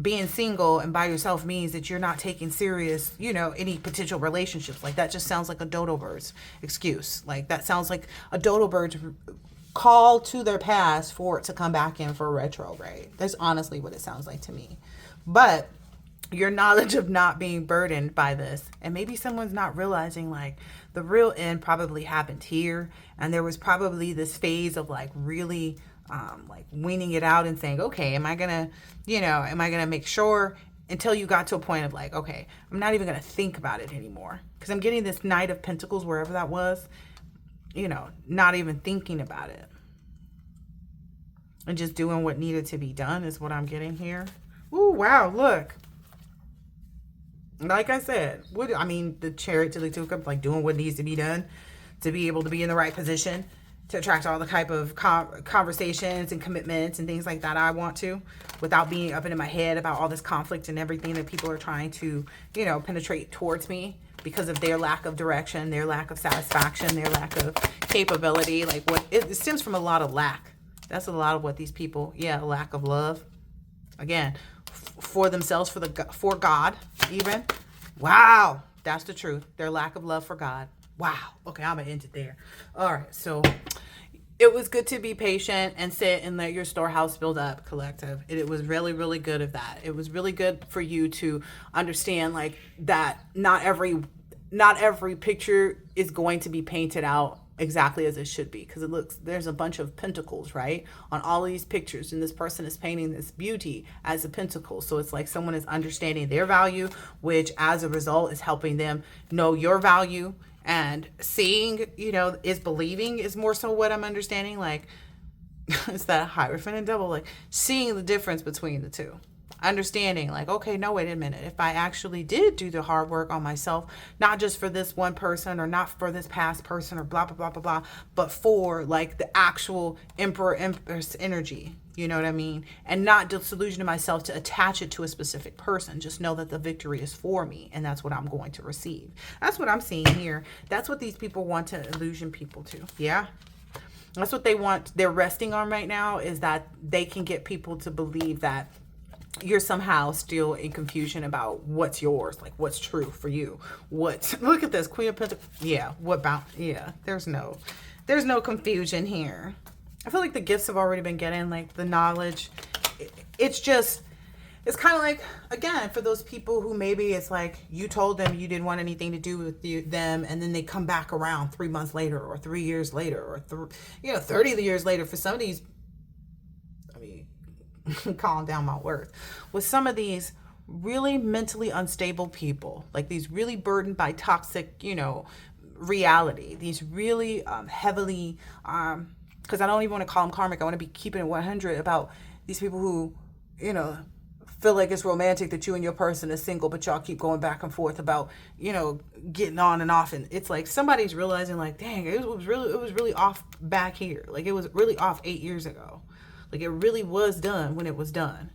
being single and by yourself means that you're not taking serious, you know, any potential relationships. Like, that just sounds like a dodo bird's excuse. Like, that sounds like a dodo bird's call to their past for it to come back in for retrograde. That's honestly what it sounds like to me. But your knowledge of not being burdened by this, and maybe someone's not realizing like the real end probably happened here, and there was probably this phase of like really like weaning it out and saying, okay, am I gonna make sure, until you got to a point of like, okay, I'm not even gonna think about it anymore, because I'm getting this Knight of Pentacles wherever that was, you know, not even thinking about it and just doing what needed to be done is what I'm getting here. Ooh, wow, look. Like I said, the Chariot to the Two of Cups, like doing what needs to be done to be able to be in the right position to attract all the type of conversations and commitments and things like that I want to, without being up in my head about all this conflict and everything that people are trying to, you know, penetrate towards me because of their lack of direction, their lack of satisfaction, their lack of capability. Like, what it stems from a lot of lack. That's a lot of what these people, lack of love. Again, for themselves, for God, even. Wow, that's the truth. Their lack of love for God. Wow. Okay, I'm gonna end it there. All right, so it was good to be patient and sit and let your storehouse build up, collective. It was really, really good of that. It was really good for you to understand like that not every picture is going to be painted out exactly as it should be, because there's a bunch of pentacles, right, on all of these pictures, and this person is painting this beauty as a pentacle. So it's like someone is understanding their value, which as a result is helping them know your value, and seeing, you know, is believing is more so what I'm understanding. Like, it's that Hierophant and Devil, like seeing the difference between the two. Understanding like, okay, no, wait a minute. If I actually did do the hard work on myself, not just for this one person or not for this past person or blah, blah, blah, blah, blah, but for like the actual Emperor, Empress energy, you know what I mean? And not disillusion myself to attach it to a specific person. Just know that the victory is for me, and that's what I'm going to receive. That's what I'm seeing here. That's what these people want to illusion people to. Yeah. That's what they want. They're resting on right now, is that they can get people to believe that you're somehow still in confusion about what's yours, like what's true for you. Look at this Queen of Pentacles. Yeah, there's no confusion here. I feel like the gifts have already been getting, like the knowledge. It's kind of like, again, for those people who maybe it's like you told them you didn't want anything to do with them, and then they come back around 3 months later or 3 years later or 30 years later. For some of these me calm down my words. With some of these really mentally unstable people, like these really burdened by toxic, reality, these really heavily, because I don't even want to call them karmic. I want to be keeping it 100 about these people who, feel like it's romantic that you and your person is single, but y'all keep going back and forth about, getting on and off. And it's like somebody's realizing like, dang, it was really off back here. Like it was really off 8 years ago. Like it really was done when it was done.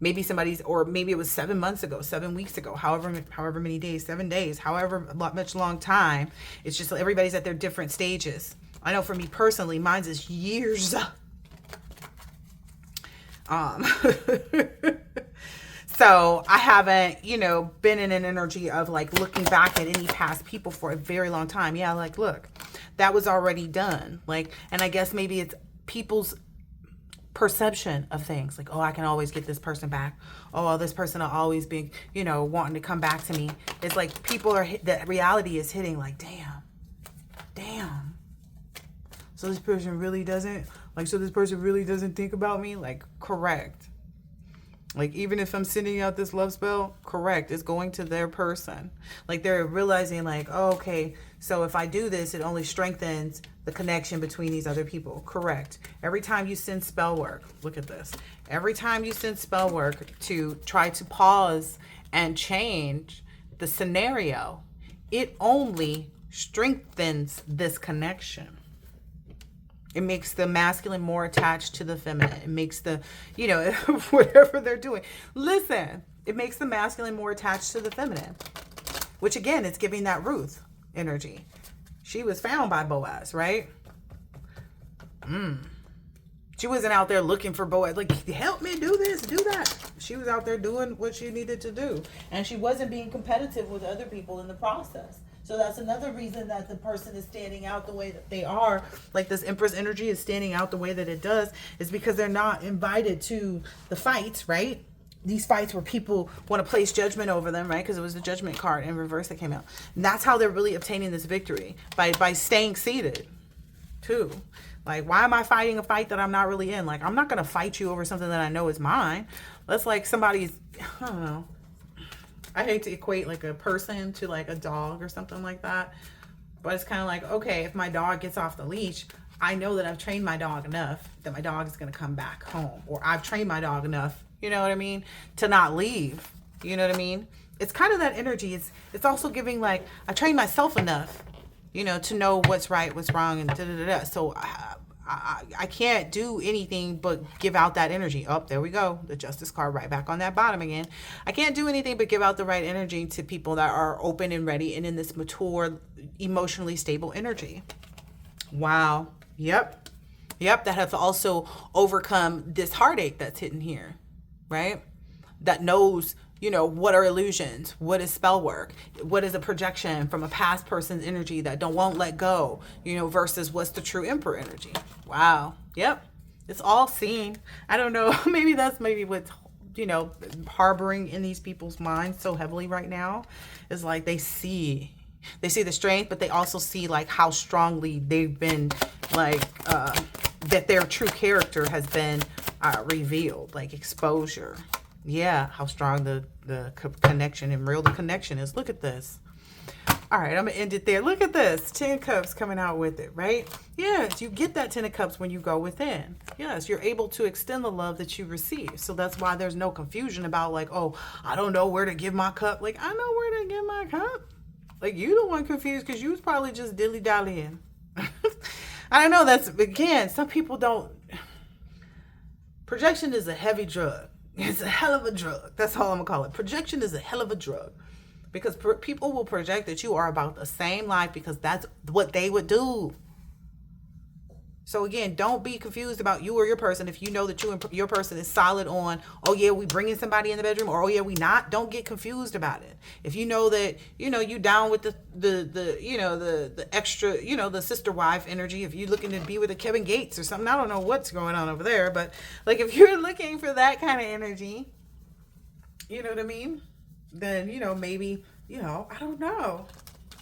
Maybe or maybe it was 7 months ago, 7 weeks ago, however many days, 7 days, however much long time. It's just everybody's at their different stages. I know for me personally, mine's is years. So I haven't, been in an energy of like looking back at any past people for a very long time. Yeah, like, look, that was already done. Like, and I guess maybe it's people's perception of things. Like, oh, I can always get this person back. Oh, well, this person will always be, wanting to come back to me. It's like the reality is hitting like, damn. So this person really doesn't think about me? Like, correct. Like, even if I'm sending out this love spell, correct, it's going to their person. Like, they're realizing like, oh, okay, so if I do this, it only strengthens the connection between these other people. Correct. Every time you send spell work, look at this. Every time you send spell work to try to pause and change the scenario, it only strengthens this connection. It makes the masculine more attached to the feminine. It makes the, whatever they're doing. Listen, it makes the masculine more attached to the feminine, which again, it's giving that Ruth energy. She was found by Boaz, right? She wasn't out there looking for Boaz, like, help me do this, do that. She was out there doing what she needed to do. And she wasn't being competitive with other people in the process. So that's another reason that the person is standing out the way that they are. Like this Empress energy is standing out the way that it does, is because they're not invited to the fights, right? These fights where people want to place judgment over them, right? Because it was the Judgment card in reverse that came out. And that's how they're really obtaining this victory, by staying seated, too. Like, why am I fighting a fight that I'm not really in? Like, I'm not going to fight you over something that I know is mine. That's like somebody's, I don't know. I hate to equate like a person to like a dog or something like that. But it's kind of like, okay, if my dog gets off the leash, I know that I've trained my dog enough that my dog is going to come back home. Or I've trained my dog enough, you know what I mean, to not leave. You know what I mean? It's kind of that energy. It's also giving like, I trained myself enough, to know what's right, what's wrong, and da-da-da-da. So I can't do anything but give out that energy. Oh, there we go. The Justice card right back on that bottom again. I can't do anything but give out the right energy to people that are open and ready and in this mature, emotionally stable energy. Wow. Yep. That has also overcome this heartache that's hidden here, right? That knows, what are illusions? What is spell work? What is a projection from a past person's energy that won't let go, versus what's the true Emperor energy? Wow. Yep. It's all seen. I don't know. Maybe that's what's, harboring in these people's minds so heavily right now, is like they see the strength, but they also see like how strongly they've been like, that their true character has been revealed, like exposure. Yeah, how strong the connection and real the connection is. Look at this. All right, I'm going to end it there. Look at this. 10 Cups coming out with it, right? Yes, you get that 10 of Cups when you go within. Yes, you're able to extend the love that you receive. So that's why there's no confusion about like, oh, I don't know where to give my cup. Like, I know where to give my cup. Like, you the one confused because you was probably just dilly-dallying. I don't know. That's, again, some people don't. Projection is a heavy drug. It's a hell of a drug. That's all I'm going to call it. Projection is a hell of a drug. Because people will project that you are about the same life because that's what they would do. So again, don't be confused about you or your person. If you know that you and your person is solid on, oh yeah, we bringing somebody in the bedroom, or oh yeah, we not. Don't get confused about it. If you know that, you down with the extra, the sister wife energy. If you're looking to be with a Kevin Gates or something, I don't know what's going on over there, but like if you're looking for that kind of energy, you know what I mean? Then, maybe, I don't know.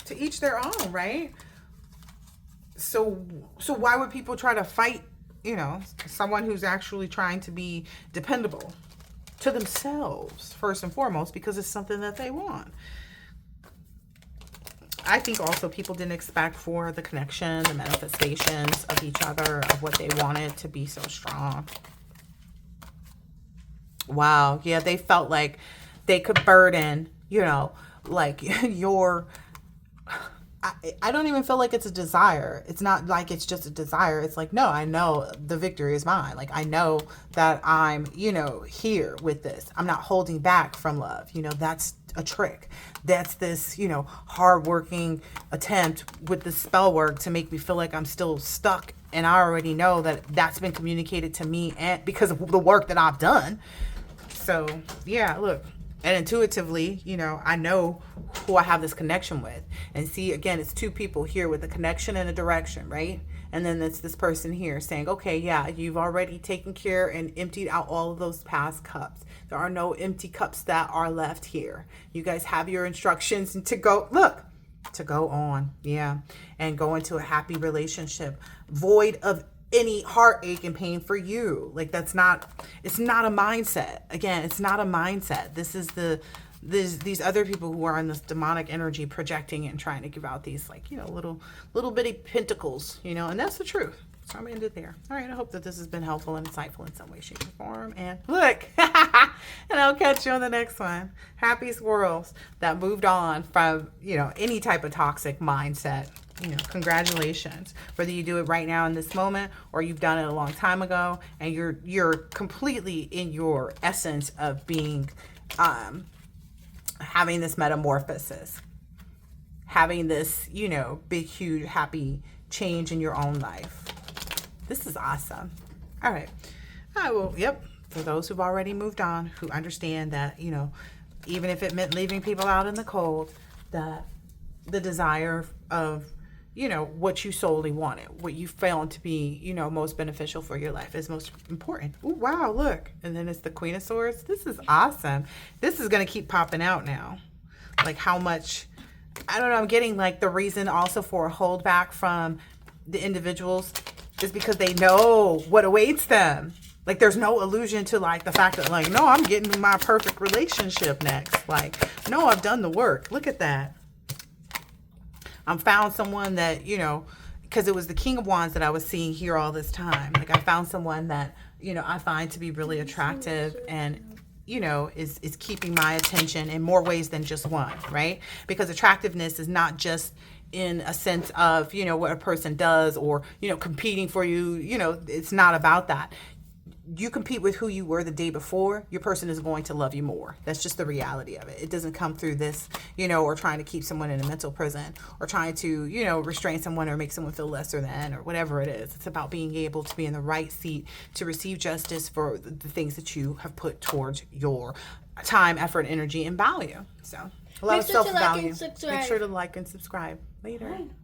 To each their own, right? So why would people try to fight you know, someone who's actually trying to be dependable to themselves first and foremost, because it's something that they want. I think also people didn't expect for the connection, the manifestations of each other, of what they wanted to be so strong. Wow. Yeah, they felt like they could burden, you know, like your... I don't even feel like it's a desire. It's not like it's just a desire. It's like, no, I know the victory is mine. Like, I know that I'm, you know, here with this. I'm not holding back from love. You know, that's a trick. That's this, you know, hardworking attempt with the spell work to make me feel like I'm still stuck. And I already know that that's been communicated to me and because of the work that I've done. So, yeah, look. And intuitively, you know, I know who I have this connection with. And see, again, it's two people here with a connection and a direction, right? And then it's this person here saying, okay, yeah, you've already taken care and emptied out all of those past cups. There are no empty cups that are left here. You guys have your instructions to go, look, to go on. Yeah. And go into a happy relationship, void of any heartache and pain for you. Like, that's not, it's not a mindset. Again, it's not a mindset. This is these other people who are in this demonic energy projecting and trying to give out these, like, you know, little bitty pentacles, you know, and that's the truth. So I'm going to end it there. All right. I hope that this has been helpful and insightful in some way, shape, or form. And look, and I'll catch you on the next one. Happy squirrels that moved on from, you know, any type of toxic mindset. You know, congratulations. Whether you do it right now in this moment or you've done it a long time ago and you're completely in your essence of being, having this metamorphosis, having this, you know, big, huge, happy change in your own life. This is awesome. All right. I will, yep. For those who've already moved on, who understand that, you know, even if it meant leaving people out in the cold, that the desire of, you know, what you solely wanted, what you found to be, you know, most beneficial for your life is most important. Oh, wow, look. And then it's the Queen of Swords. This is awesome. This is going to keep popping out now. Like how much, I don't know, I'm getting like the reason also for a holdback from the individuals is because they know what awaits them. Like there's no illusion to like the fact that like, no, I'm getting my perfect relationship next. Like, no, I've done the work. Look at that. I found someone that, you know, because it was the King of Wands that I was seeing here all this time. Like I found someone that, you know, I find to be really attractive and, you know, is keeping my attention in more ways than just one, right? Because attractiveness is not just in a sense of, you know, what a person does or, you know, competing for you. You know, it's not about that. You compete with who you were the day before, your person is going to love you more. That's just the reality of it. It doesn't come through this, you know, or trying to keep someone in a mental prison or trying to, you know, restrain someone or make someone feel lesser than or whatever it is. It's about being able to be in the right seat to receive justice for the things that you have put towards your time, effort, energy, and value. So a lot of self-value. Make sure to like and subscribe. Later.